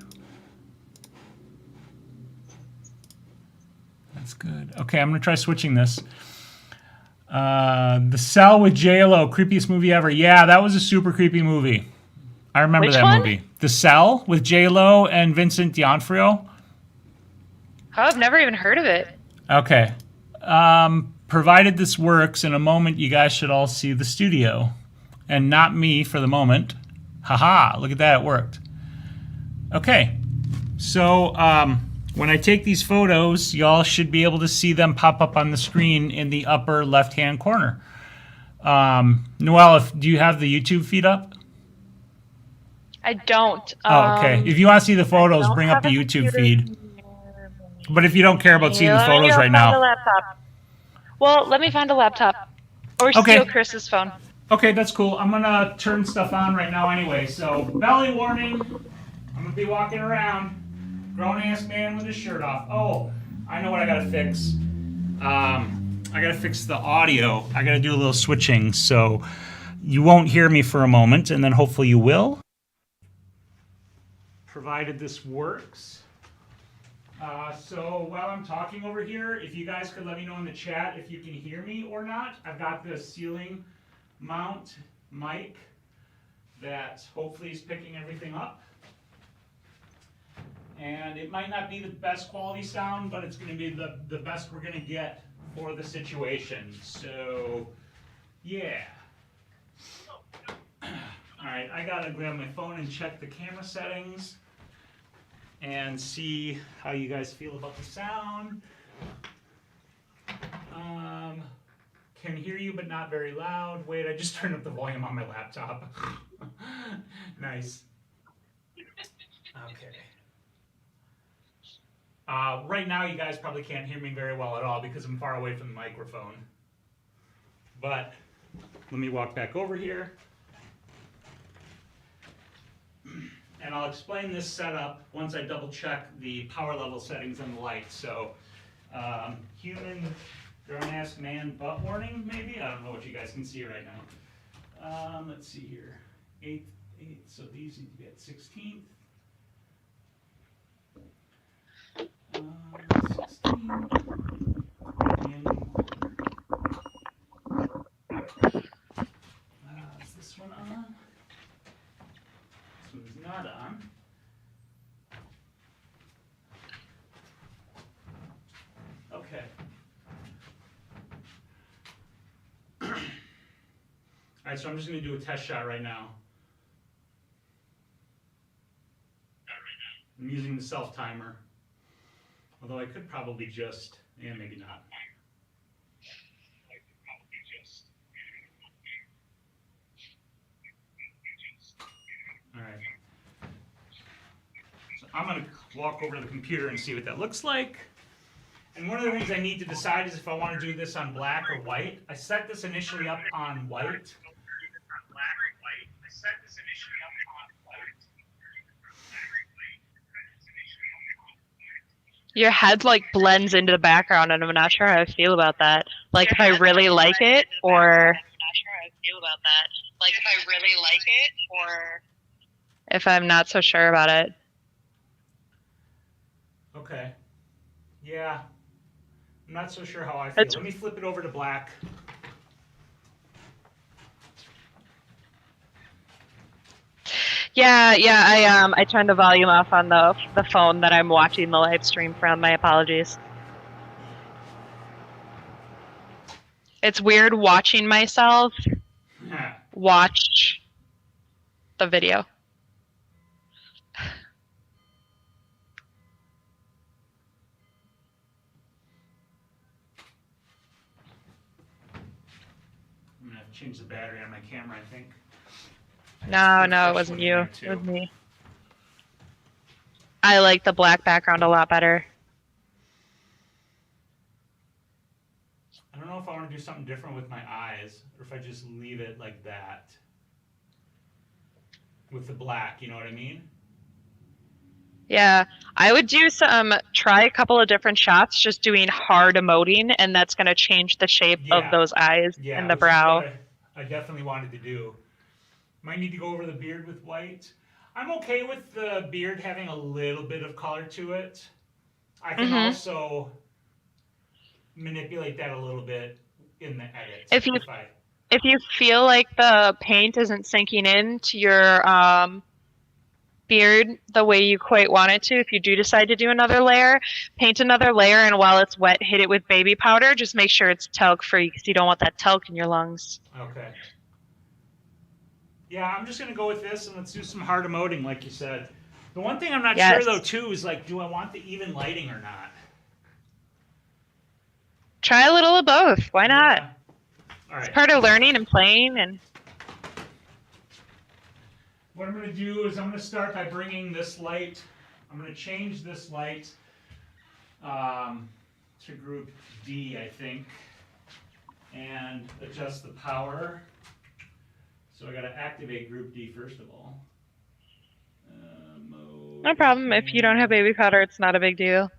That's good. Okay, I'm gonna try switching this. The Cell with J-Lo, creepiest movie ever. Yeah, that was a super creepy movie. I remember that movie. The Cell with J-Lo and Vincent D'Onofrio. Oh, I've never even heard of it. Okay. Provided this works, in a moment you guys should all see the studio. And not me for the moment. Haha, look at that, it worked. Okay. So when I take these photos, y'all should be able to see them pop up on the screen in the upper left-hand corner. Noelle, do you have the YouTube feed up? I don't. Oh, okay. If you want to see the photos, bring up the YouTube feed. But if you don't care about seeing the photos right now. Well, let me find a laptop. Or steal Chris's phone. Okay, that's cool. I'm going to turn stuff on right now anyway. So, belly warning. I'm going to be walking around. Grown-ass man with his shirt off. Oh, I know what I got to fix. I got to fix the audio. I got to do a little switching. So, you won't hear me for a moment, and then hopefully you will. Provided this works. So while I'm talking over here, if you guys could let me know in the chat if you can hear me or not. I've got the ceiling mount mic that hopefully is picking everything up. And it might not be the best quality sound, but it's going to be the best we're going to get for the situation. So, yeah. All right, I gotta grab my phone and check the camera settings and see how you guys feel about the sound. Can hear you, but not very loud. Wait, I just turned up the volume on my laptop. Nice. Okay. Right now, you guys probably can't hear me very well at all because I'm far away from the microphone. But let me walk back over here. And I'll explain this setup once I double check the power level settings on the light. So, human, don't ask man, butt warning, maybe? I don't know what you guys can see right now. Let's see here. 8th, so these need to be at 16th. 16. And, is this one on? This one's not on. Okay. Alright, so I'm just going to do a test shot right now. I'm using the self timer. Although I could probably just, yeah, maybe not. Alright. So I'm going to walk over to the computer and see what that looks like. And one of the things I need to decide is if I want to do this on black or white. I set this initially up on white. Your head like blends into the background, and I'm not sure how I feel about that. Like if I really like it, or if I'm not so sure about it. Okay. Yeah. I'm not so sure how I feel. Let me flip it over to black. Yeah. I turned the volume off on the phone that I'm watching the live stream from. My apologies. It's weird watching myself watch the video. I'm going to have to change the battery on my camera, I think. No, it wasn't you. It was me. I like the black background a lot better. I don't know if I want to do something different with my eyes, or if I just leave it like that. With the black, you know what I mean? Yeah, I would do try a couple of different shots, just doing hard emoting, and that's going to change the shape of those eyes and the brow. I definitely wanted to do. Might need to go over the beard with white. I'm okay with the beard having a little bit of color to it. I can also manipulate that a little bit in the edit. If you feel like the paint isn't sinking into your beard the way you quite want it to, if you do decide to do another layer, paint another layer, and while it's wet, hit it with baby powder. Just make sure it's talc free because you don't want that talc in your lungs. Okay. Yeah, I'm just going to go with this, and let's do some hard emoting, like you said. The one thing I'm not sure, though, too, is, like, do I want the even lighting or not? Try a little of both. Why not? Yeah. All right. It's part of learning and playing. And what I'm going to do is I'm going to start by bringing this light. I'm going to change this light to group D, I think, and adjust the power. So I got to activate group D first of all. No problem. If you don't have baby powder, it's not a big deal.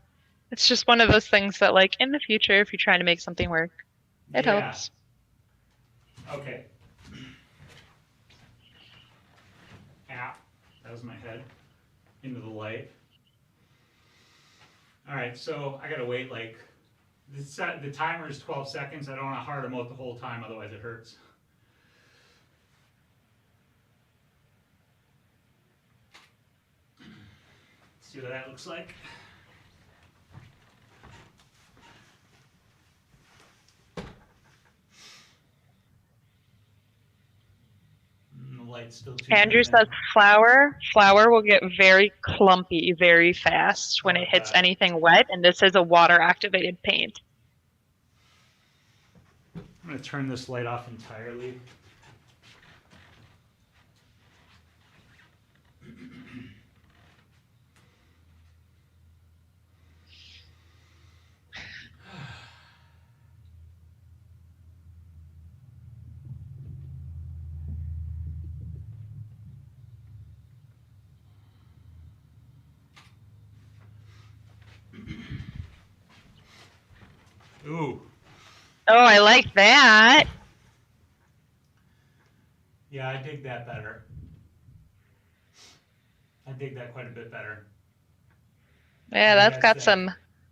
It's just one of those things that, like, in the future, if you're trying to make something work, it helps. Okay. Ow. That was my head. Into the light. All right, so I got to wait, like, the timer is 12 seconds. I don't want to hard emote the whole time, otherwise it hurts. See what that looks like. And the light light's still too Andrew dim. says flour. Flour will get very clumpy very fast when it hits anything wet, and this is a water-activated paint. I'm going to turn this light off entirely. Ooh. Oh, I like that. Yeah, I dig that better. I dig that quite a bit better. Yeah, What do you that's guys got think?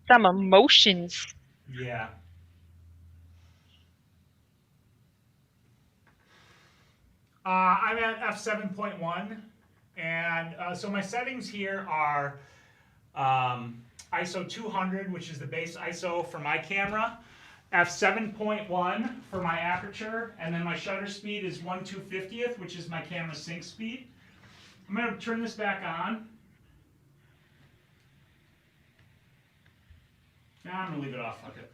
some emotions. Yeah. I'm at f7.1, and so my settings here are ISO 200, which is the base ISO for my camera, f7.1 for my aperture, and then my shutter speed is 1/250th, which is my camera sync speed. I'm going to turn this back on. Nah, I'm going to leave it off, fuck it.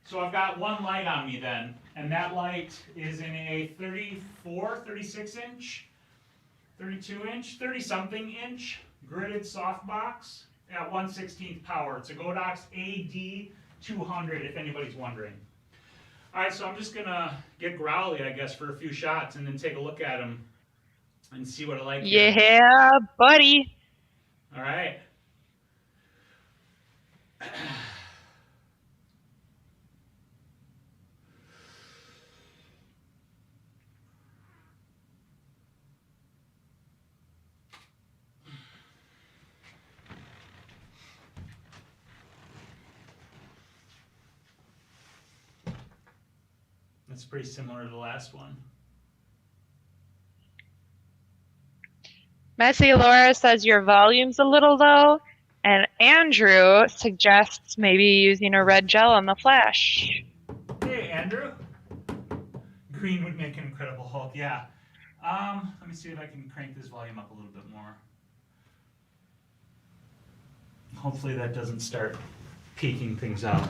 So I've got one light on me then, and that light is in a 34, 36 inch, 32 inch, 30 something inch gridded softbox at 1/16th power. It's a Godox AD200 if anybody's wondering. Alright, so I'm just gonna get growly, I guess, for a few shots and then take a look at them and see what I like here. Yeah, buddy. Alright. That's pretty similar to the last one. Messy Laura says your volume's a little low, and Andrew suggests maybe using a red gel on the flash. Hey, Andrew. Green would make an Incredible Hulk, yeah. Let me see if I can crank this volume up a little bit more. Hopefully that doesn't start peaking things out.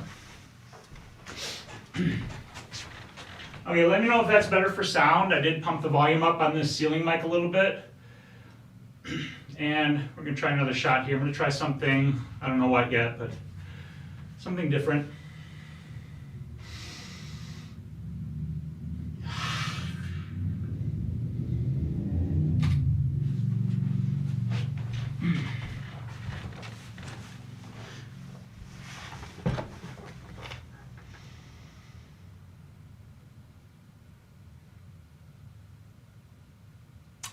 Okay, let me know if that's better for sound. I did pump the volume up on this ceiling mic a little bit. And we're going to try another shot here. I'm going to try something, I don't know what yet, but something different.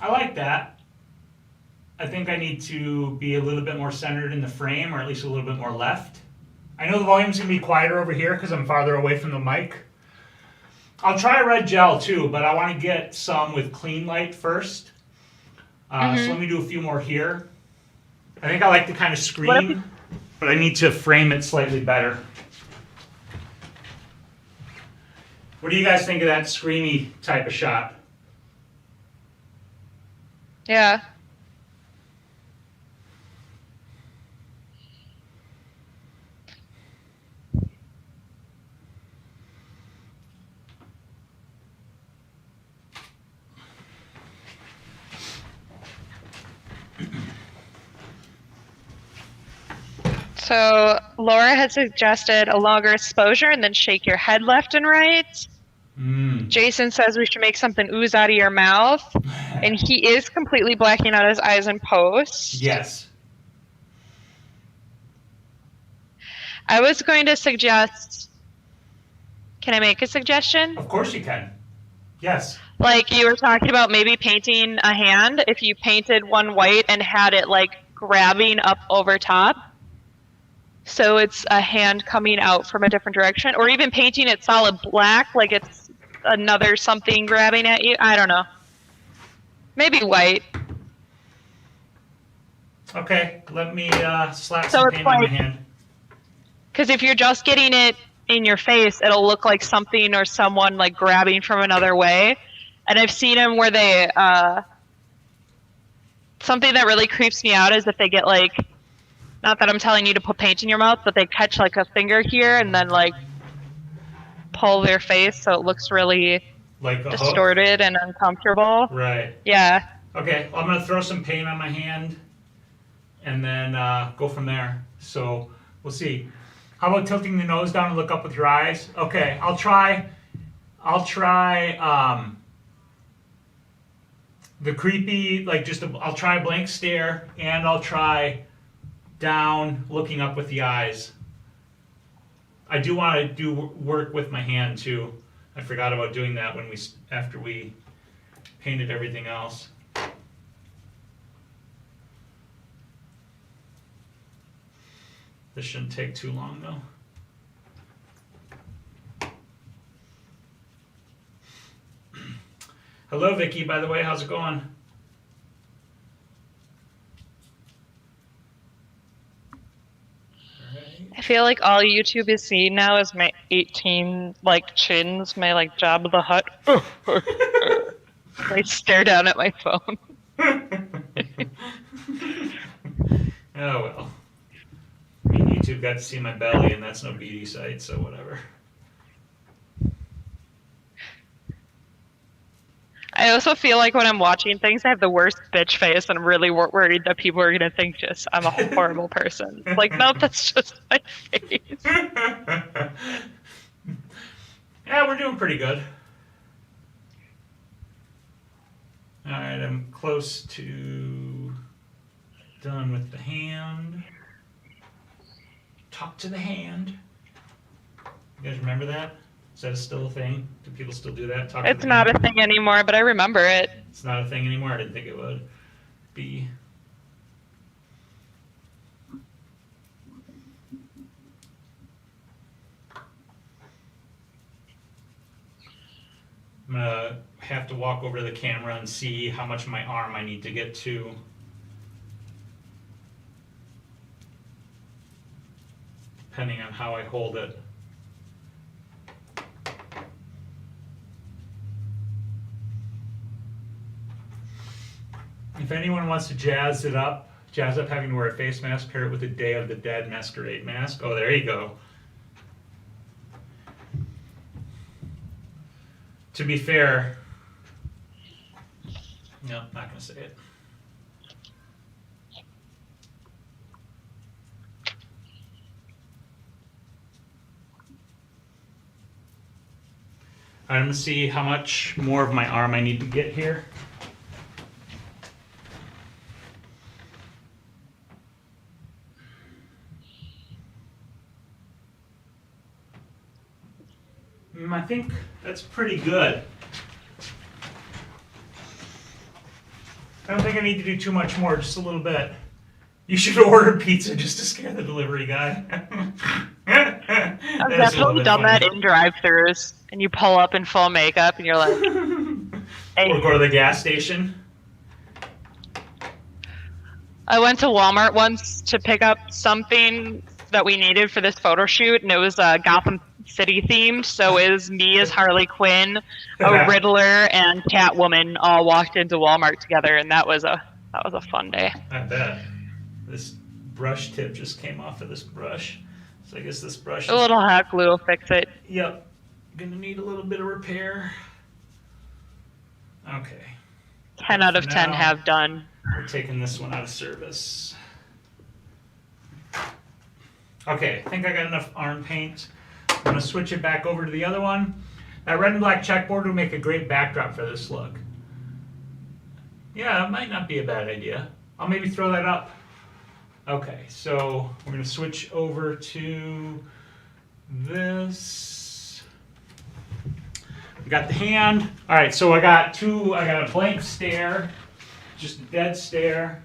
I like that. I think I need to be a little bit more centered in the frame, or at least a little bit more left. I know the volume's going to be quieter over here because I'm farther away from the mic. I'll try a red gel too, but I want to get some with clean light first. So let me do a few more here. I think I like the kind of screen, but I need to frame it slightly better. What do you guys think of that screamy type of shot? Yeah. So Laura had suggested a longer exposure and then shake your head left and right. Jason says we should make something ooze out of your mouth. And he is completely blacking out his eyes in post. Yes. I was going to suggest... Can I make a suggestion? Of course you can. Yes. Like you were talking about maybe painting a hand. If you painted one white and had it like grabbing up over top. So it's a hand coming out from a different direction. Or even painting it solid black like it's another something grabbing at you. I don't know. Maybe white. Okay, let me slap So some it's paint on my like- hand. Because if you're just getting it in your face, it'll look like something or someone like grabbing from another way. And I've seen them where they, something that really creeps me out is if they get like, not that I'm telling you to put paint in your mouth, but they catch like a finger here and then like pull their face so it looks really Like a hook? distorted and uncomfortable. Right. Yeah. Okay, well, I'm going to throw some paint on my hand and then go from there. So we'll see. How about tilting the nose down and look up with your eyes? Okay, I'll try the creepy, like I'll try a blank stare, and I'll try down looking up with the eyes. I do want to do work with my hand too. I forgot about doing that after we painted everything else. This shouldn't take too long though. Hello, Vicky, by the way. How's it going? I feel like all YouTube is seeing now is my 18 like chins, my like Jabba the Hutt. I stare down at my phone. Oh well. I mean, YouTube got to see my belly, and that's no beauty site, so whatever. I also feel like when I'm watching things, I have the worst bitch face, and I'm really worried that people are gonna think just I'm a horrible person. Like, no, that's just my face. Yeah, we're doing pretty good. All right, I'm close to done with the hand. Talk to the hand. You guys remember that? Is that still a thing? Do people still do that? Talk to It's the not hand? a thing anymore, but I remember it. It's not a thing anymore. I didn't think it would be. I'm gonna have to walk over to the camera and see how much of my arm I need to get to. Depending on how I hold it. If anyone wants to jazz up having to wear a face mask, pair it with a Day of the Dead masquerade mask. Oh, there you go. To be fair, no, not going to say it. I'm going to see how much more of my arm I need to get here. I think that's pretty good. I don't think I need to do too much more, just a little bit. You should order pizza just to scare the delivery guy. I've definitely done that in drive-thrus, and you pull up in full makeup, and you're like, hey. Or go to the gas station. I went to Walmart once to pick up something that we needed for this photo shoot, and it was Gotham City themed. So it was me as Harley Quinn, a Riddler, and Catwoman all walked into Walmart together, and that was a fun day. I bet. This brush tip just came off of this brush, so I guess this brush. A little hot glue will fix it. Yep, gonna need a little bit of repair. Okay. 10 out of 10 Now, have done. We're taking this one out of service. Okay, I think I got enough arm paint. I'm going to switch it back over to the other one. That red and black checkboard would make a great backdrop for this look. Yeah, it might not be a bad idea. I'll maybe throw that up. Okay, so we're going to switch over to this. We got the hand. All right, so I got a blank stare, just a dead stare.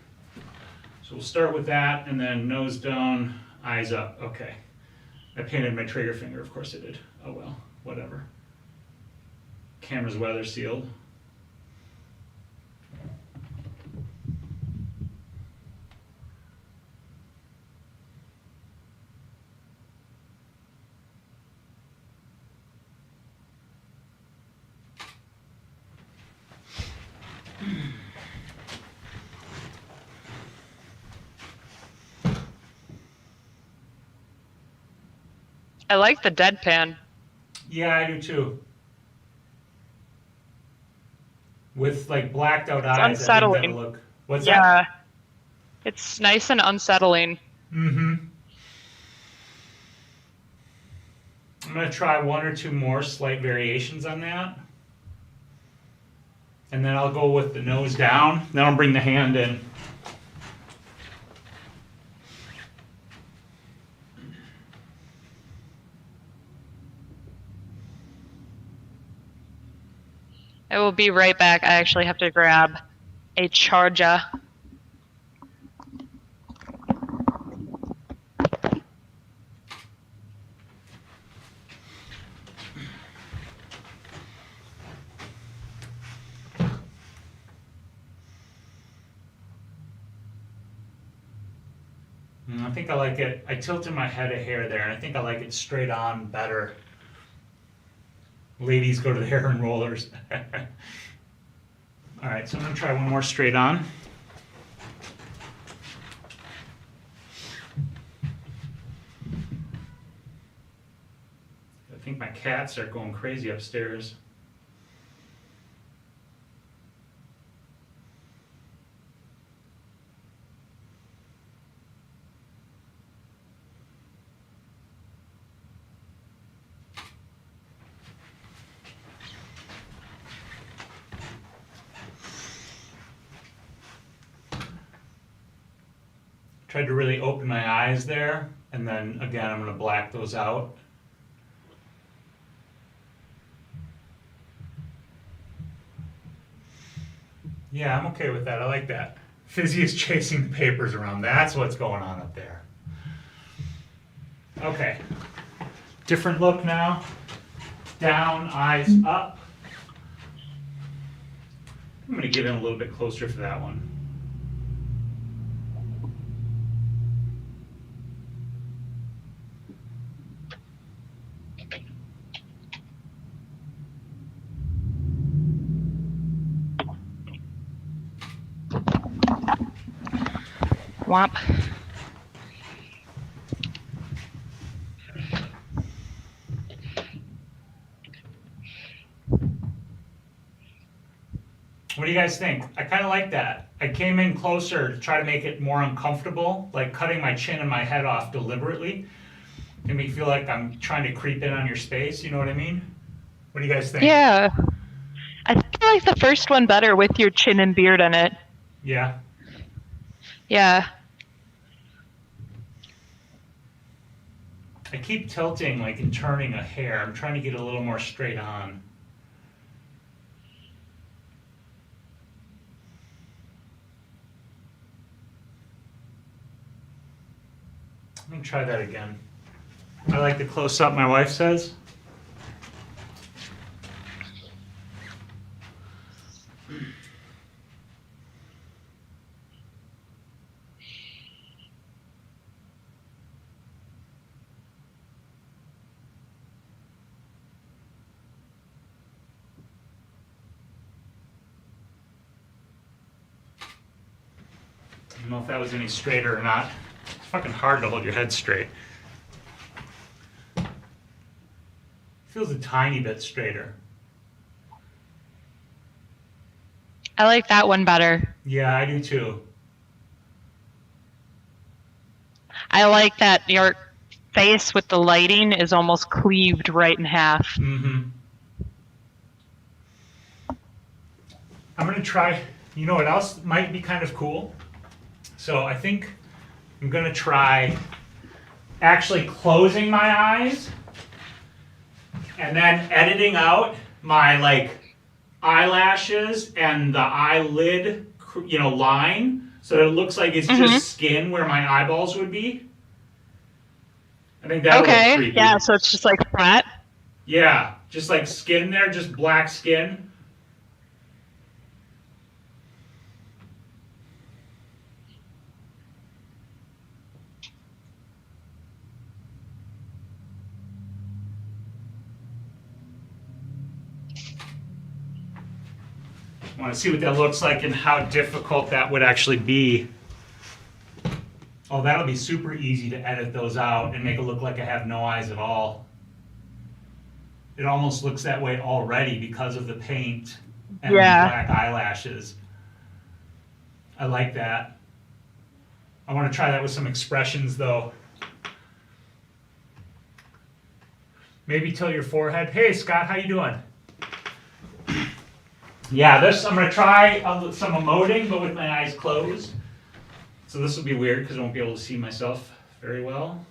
So we'll start with that, and then nose down, eyes up. Okay. I painted my trigger finger, of course I did. Oh well, whatever. Camera's weather sealed. I like the deadpan. Yeah, I do too. With like blacked out It's eyes, I think that'll unsettling. look. What's Yeah. that? It's nice and unsettling. Mm-hmm. I'm going to try one or two more slight variations on that. And then I'll go with the nose down. Then I'll bring the hand in. I will be right back. I actually have to grab a charger. I think I like it. I tilted my head a hair there, and I think I like it straight on better. Ladies go to the hair and rollers. All right, so I'm going to try one more straight on. I think my cats are going crazy upstairs. Tried to really open my eyes there, and then again I'm going to black those out. Yeah, I'm okay with that. I like that. Fizzy is chasing the papers around. That's what's going on up there. Okay. Different look now. Down, eyes up. I'm going to get in a little bit closer for that one. Womp. What do you guys think? I kind of like that. I came in closer to try to make it more uncomfortable, like cutting my chin and my head off deliberately. Made me feel like I'm trying to creep in on your space, you know what I mean? What do you guys think? Yeah. I think I like the first one better with your chin and beard in it. Yeah. Yeah. I keep tilting like and turning a hair. I'm trying to get a little more straight on. I'm going to try that again. I like the close-up, my wife says. I don't know if that was any straighter or not. It's fucking hard to hold your head straight. Feels a tiny bit straighter. I like that one better. Yeah, I do too. I like that your face with the lighting is almost cleaved right in half. Mm-hmm. I'm going to try, you know what else might be kind of cool? So I think I'm going to try actually closing my eyes and then editing out my like eyelashes and the eyelid, you know, line so that it looks like it's just skin where my eyeballs would be. I think that would look creepy. Yeah, so it's just like flat. Yeah, just like skin there, just black skin. I want to see what that looks like and how difficult that would actually be. Oh, that'll be super easy to edit those out and make it look like I have no eyes at all. It almost looks that way already because of the paint and the Yeah. black eyelashes. I like that. I want to try that with some expressions though. Maybe tilt your forehead. Hey Scott, how you doing? Yeah, I'm going to try some emoting, but with my eyes closed. So this will be weird because I won't be able to see myself very well.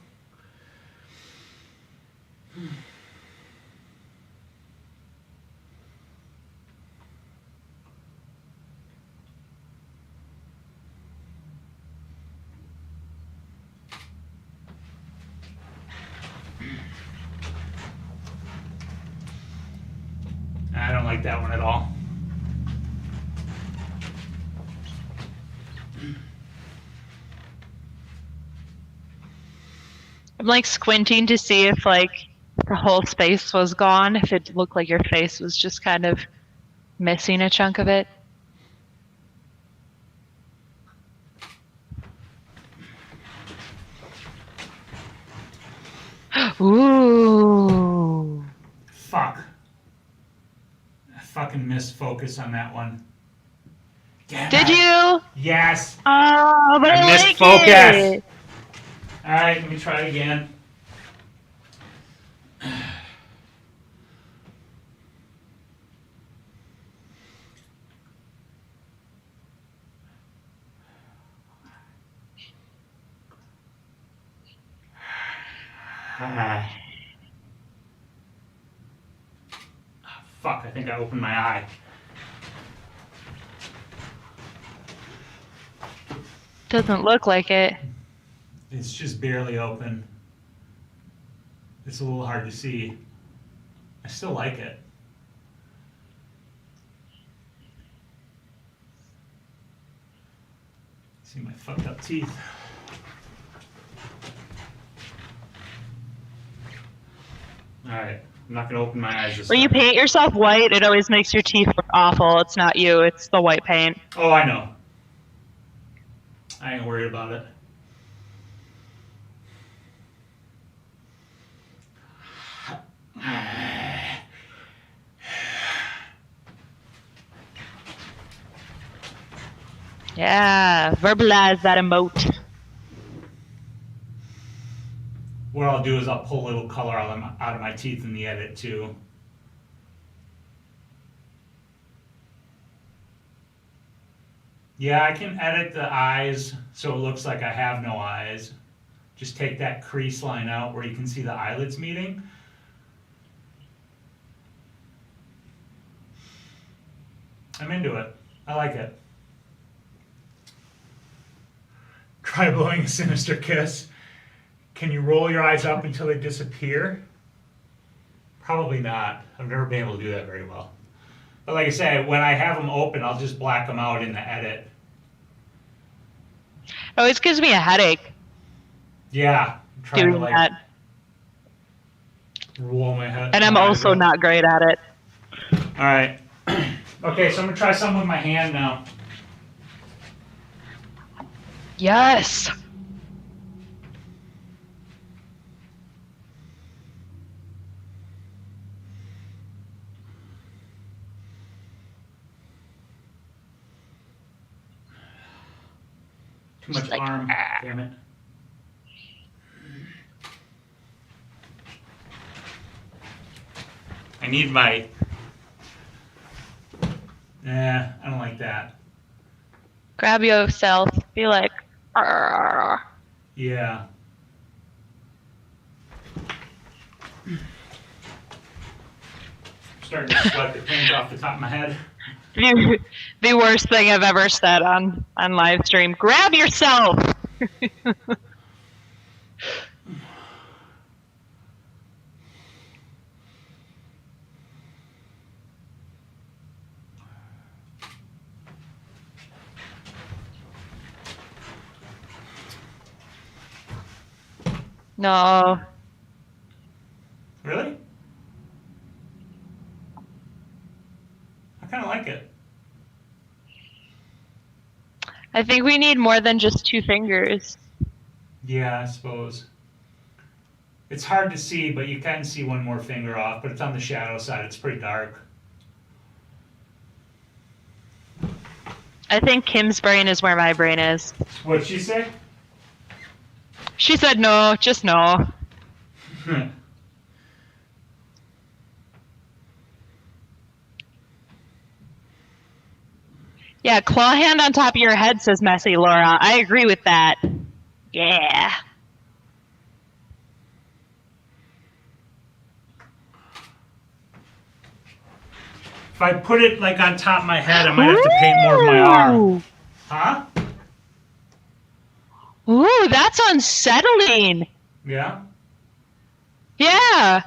I don't like that one at all. I'm like squinting to see if like the whole space was gone, if it looked like your face was just kind of missing a chunk of it. Ooh. Fuck. I fucking missed focus on that one. Damn Did it. you? Yes. Oh, but I missed like focus. it. All right, let me try it again. Fuck, I think I opened my eye. Doesn't look like it. It's just barely open. It's a little hard to see. I still like it. See my fucked up teeth. All right, I'm not gonna open my eyes this When you time. paint yourself white, it always makes your teeth look awful. It's not you, it's the white paint. Oh, I know. I ain't worried about it. Yeah, verbalize that emote. What I'll do is I'll pull a little color out of my teeth in the edit too. Yeah, I can edit the eyes so it looks like I have no eyes. Just take that crease line out where you can see the eyelids meeting. I'm into it. I like it. Try blowing a sinister kiss. Can you roll your eyes up until they disappear? Probably not. I've never been able to do that very well. But like I said, when I have them open, I'll just black them out in the edit. It always gives me a headache Yeah, I'm trying to doing like that. roll my head. And I'm my eyes also up. not great at it. All right. Okay, so I'm gonna try some with my hand now. Yes. Too much Like, arm. Damn it. I need my. I don't like that. Grab yourself. Be like, "Arr." Yeah. Starting to sweat the paint off the top of my head. The worst thing I've ever said on live stream. Grab yourself. No. Really? I kind of like it. I think we need more than just 2 fingers. Yeah, I suppose. It's hard to see, but you can see one more finger off, but it's on the shadow side. It's pretty dark. I think Kim's brain is where my brain is. What'd she say? She said no, just no. Yeah, claw hand on top of your head, says Messy Laura. I agree with that. Yeah. If I put it like on top of my head, I might have to paint more of my arm. Huh? Ooh, that's unsettling. Yeah? Yeah.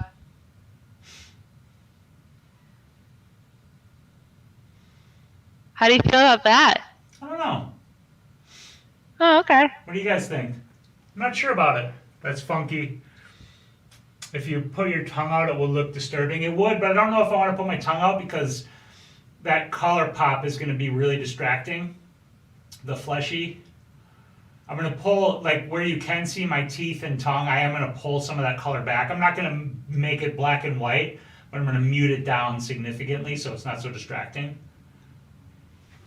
How do you feel about that? I don't know. Oh, okay. What do you guys think? I'm not sure about it. That's funky. If you put your tongue out, it will look disturbing. It would, but I don't know if I want to put my tongue out because that color pop is going to be really distracting. The fleshy. I'm going to pull, like where you can see my teeth and tongue, I am going to pull some of that color back. I'm not going to make it black and white, but I'm going to mute it down significantly so it's not so distracting.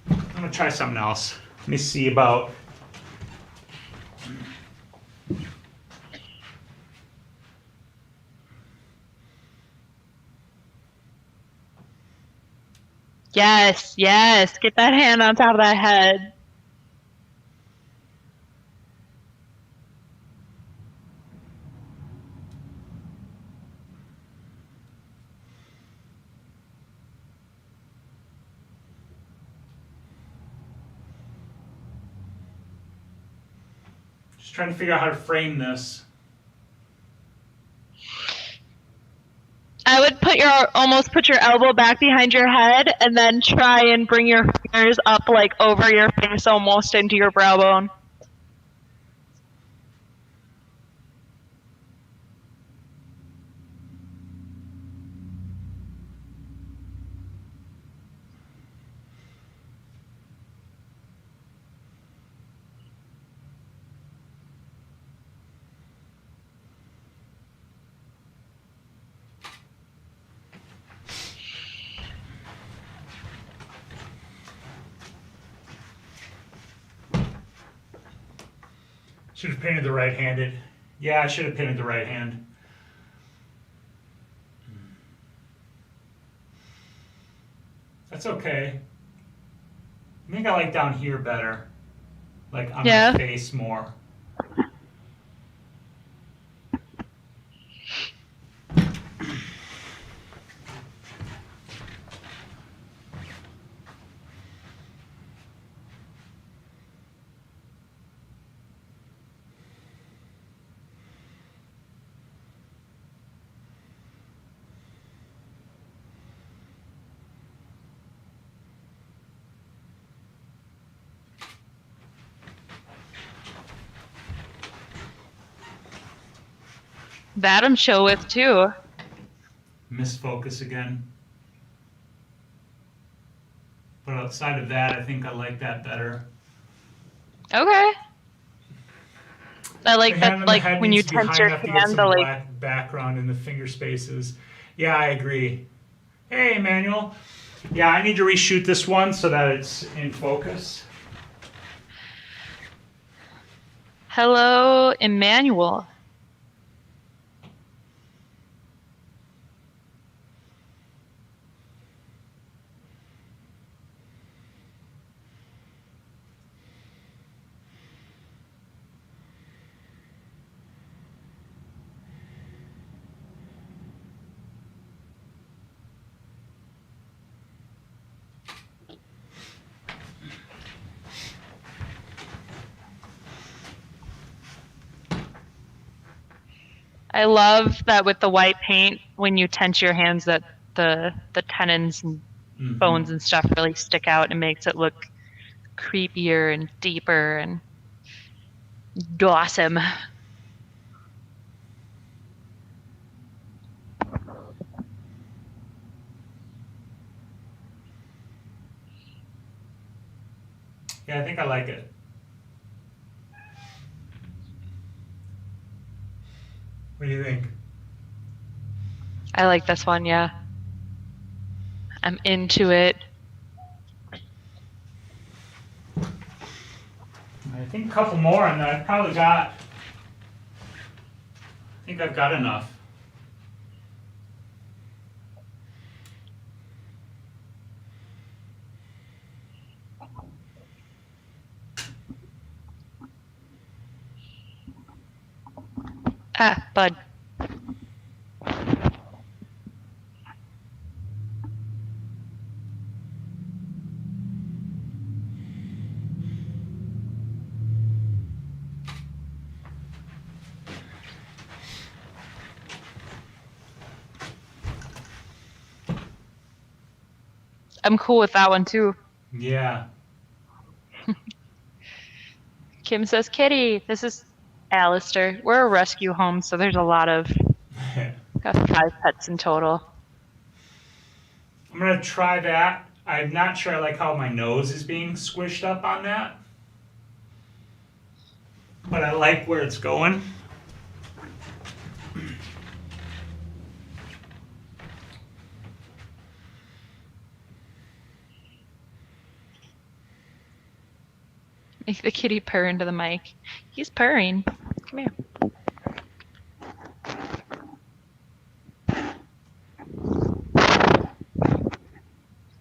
I'm going to try something else. Let me see about... Yes, yes. Get that hand on top of that head. Just trying to figure out how to frame this. I would almost put your elbow back behind your head and then try and bring your fingers up like over your face almost into your brow bone. Should have painted the right-handed. Yeah, I should have painted the right hand. That's okay. I think I like down here better. Like on my face more. That I'm chill with too. Misfocus again. But outside of that, I think I like that better. Okay. I like that, like when you tense your hand, to get some the like. black background in the finger spaces. Yeah, I agree. Hey, Emmanuel. Yeah, I need to reshoot this one so that it's in focus. Hello, Emmanuel. I love that with the white paint, when you tense your hands, that the tendons and bones and stuff really stick out and makes it look creepier and deeper and awesome. Yeah, I think I like it. do you think? I like this one, yeah. I'm into it. I think a couple more, and I've probably got. I think I've got enough. Ah, bud. I'm cool with that one too. Yeah. Kim says, Kitty, this is Alistair. We're a rescue home, so there's a lot of, got 5 pets in total. I'm gonna try that. I'm not sure I like how my nose is being squished up on that, but I like where it's going. Make the kitty purr into the mic. He's purring. Come here.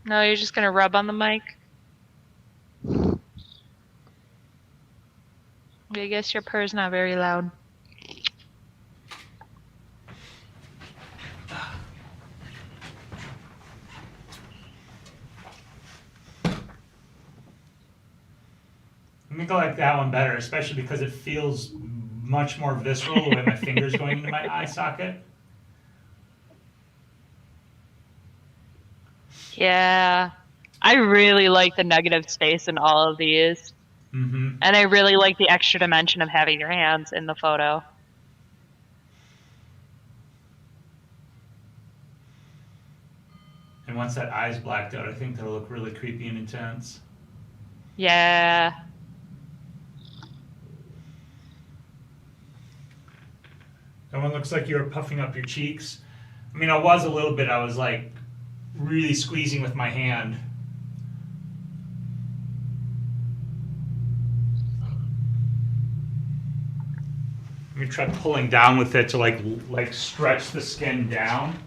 No, you're just gonna rub on the mic? I guess your purr's not very loud. I think I like that one better, especially because it feels much more visceral the way my finger's going into my eye socket. Yeah. I really like the negative space in all of these. Mm-hmm. And I really like the extra dimension of having your hands in the photo. And once that eye's blacked out, I think that'll look really creepy and intense. Yeah. That one looks like you were puffing up your cheeks. I mean, I was a little bit. I was like really squeezing with my hand. Let me try pulling down with it to like stretch the skin down.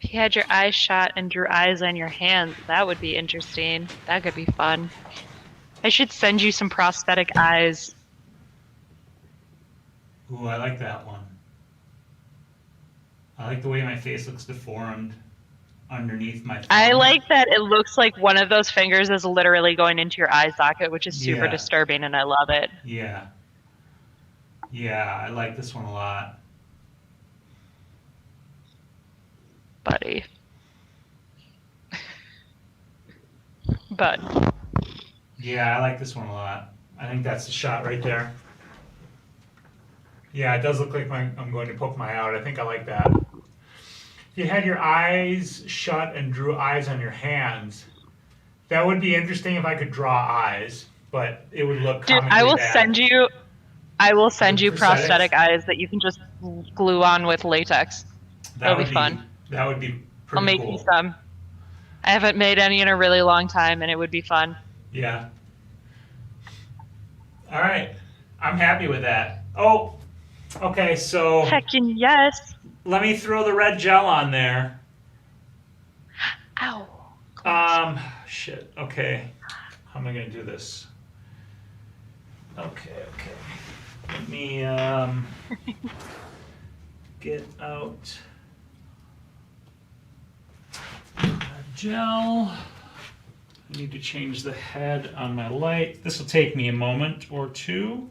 If you had your eyes shot and drew eyes on your hands, that would be interesting. That could be fun. I should send you some prosthetic eyes. Ooh, I like that one. I like the way my face looks deformed underneath my thumb. I like that it looks like one of those fingers is literally going into your eye socket, which is super Yeah. disturbing, and I love it. Yeah. Yeah, I like this one a lot. Buddy. Bud. Yeah, I like this one a lot. I think that's the shot right there. Yeah, it does look like I'm going to poke my eye out. I think I like that. If you had your eyes shut and drew eyes on your hands, that would be interesting if I could draw eyes, but it would look Dude, comically I will bad. send you The prosthetic prosthetics? eyes that you can just glue on with latex. That'll be fun. That would be pretty I'll make cool. you some. I haven't made any in a really long time, and it would be fun. Yeah. All right. I'm happy with that. Oh, okay, so Heckin' yes. let me throw the red gel on there. Ow. Shit. Okay. How am I gonna do this? Okay. Let me get out gel. I need to change the head on my light. This will take me a moment or two.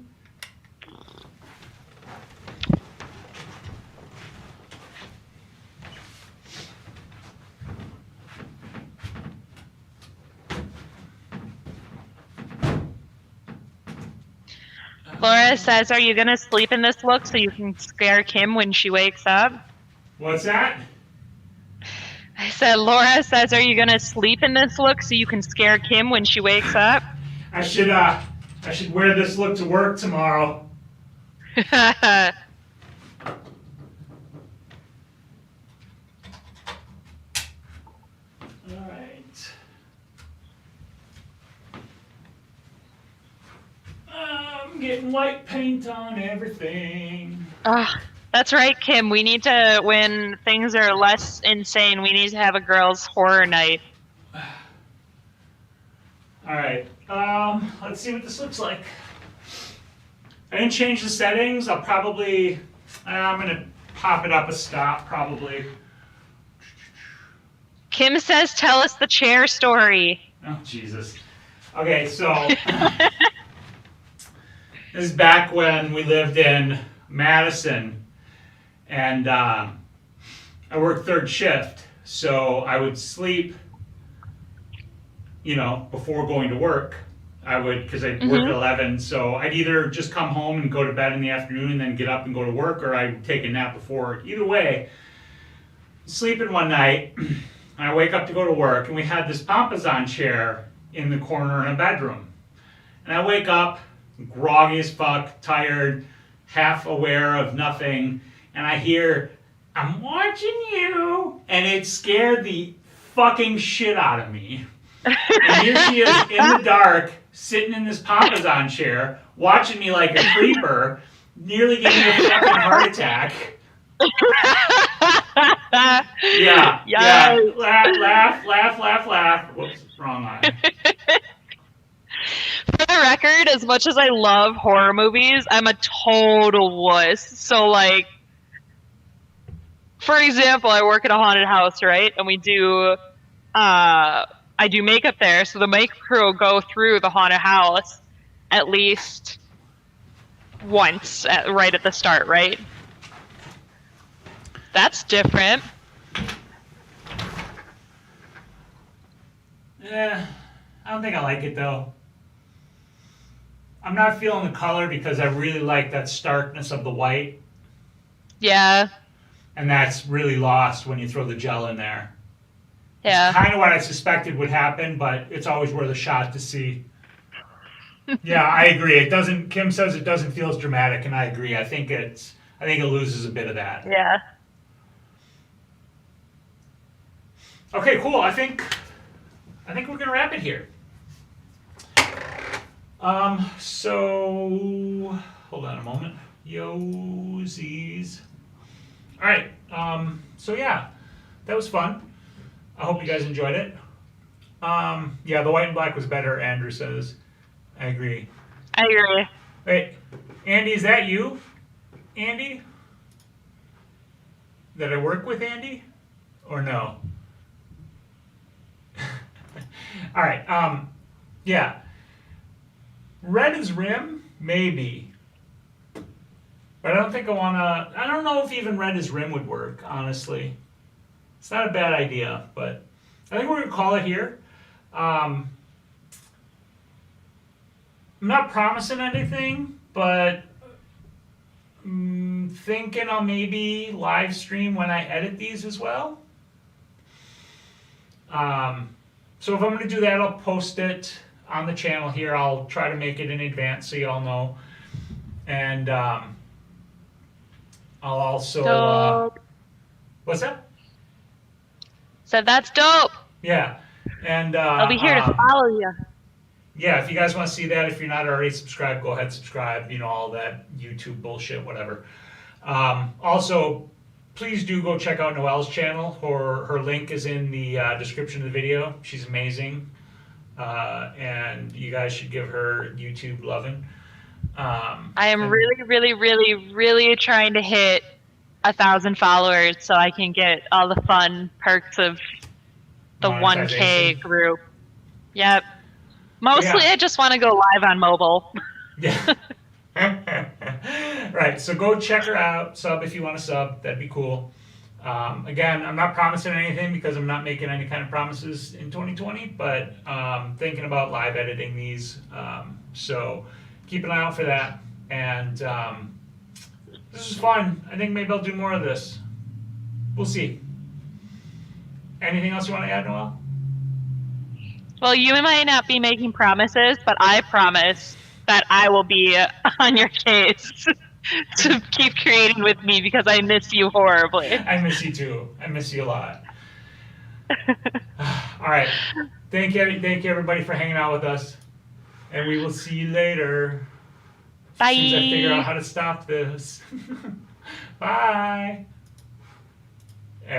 Laura says, are you going to sleep in this look so you can scare Kim when she wakes up? What's that? I said, Laura says, are you going to sleep in this look so you can scare Kim when she wakes up? I should wear this look to work tomorrow. Alright. I'm getting white paint on everything. That's right, Kim. We need to, when things are less insane, we need to have a girls' horror night. Alright, let's see what this looks like. I didn't change the settings. I'm gonna pop it up a stop, probably. Kim says, tell us the chair story. Oh, Jesus. Okay, so this is back when we lived in Madison, and I worked third shift, so I would sleep, before going to work. Because I work at 11, so I'd either just come home and go to bed in the afternoon and then get up and go to work, or I'd take a nap before. Either way, sleeping one night, I wake up to go to work, and we had this Pampazan chair in the corner in a bedroom. And I wake up, groggy as fuck, tired, half aware of nothing, and I hear, "I'm watching you," and it scared the fucking shit out of me. And here she is in the dark, sitting in this Pampazan chair, watching me like a creeper, nearly giving me a fucking heart attack. Yeah. Laugh. Whoops, wrong eye. For the record, as much as I love horror movies, I'm a total wuss. So, like, for example, I work at a haunted house, right? And we do, I do makeup there, so the makeup crew will go through the haunted house at least once, right at the start, right? That's different. Yeah, I don't think I like it though. I'm not feeling the color because I really like that starkness of the white. Yeah. And that's really lost when you throw the gel in there. Yeah. It's kind of what I suspected would happen, but it's always worth a shot to see. Yeah, I agree. Kim says it doesn't feel as dramatic, and I agree. I think it loses a bit of that. Yeah. Okay, cool. I think we're gonna wrap it here. So hold on a moment. Yosies. All right. So yeah, that was fun. I hope you guys enjoyed it. Yeah, the white and black was better, Andrew says. I agree. I agree. Wait, Andy, is that you? Andy? Did I work with Andy? Or no? All right, yeah. Red as rim? Maybe. But I don't think I don't know if even red as rim would work, honestly. It's not a bad idea, but I think we're going to call it here. I'm not promising anything, but thinking I'll maybe live stream when I edit these as well. So if I'm going to do that, I'll post it on the channel here. I'll try to make it in advance so you all know. And I'll also... what's that? So that's dope. Yeah. And I'll be here to follow you. Yeah, if you guys want to see that, if you're not already subscribed, go ahead, subscribe, all that YouTube bullshit, whatever. Also, please do go check out Noelle's channel. Her link is in the description of the video. She's amazing. And you guys should give her YouTube loving. I am really trying to hit 1,000 followers so I can get all the fun perks of the 1K group. Yep. Mostly I just want to go live on mobile. Yeah. Right, so go check her out. Sub if you want to sub. That'd be cool. Again, I'm not promising anything because I'm not making any kind of promises in 2020, but thinking about live editing these. So keep an eye out for that. And this is fun. I think maybe I'll do more of this. We'll see. Anything else you want to add, Noelle? Well, you might not be making promises, but I promise that I will be on your case to keep creating with me because I miss you horribly. I miss you too. I miss you a lot. All right. Thank you everybody for hanging out with us. And we will see you later. Bye. As soon as I figure out how to stop this. Bye.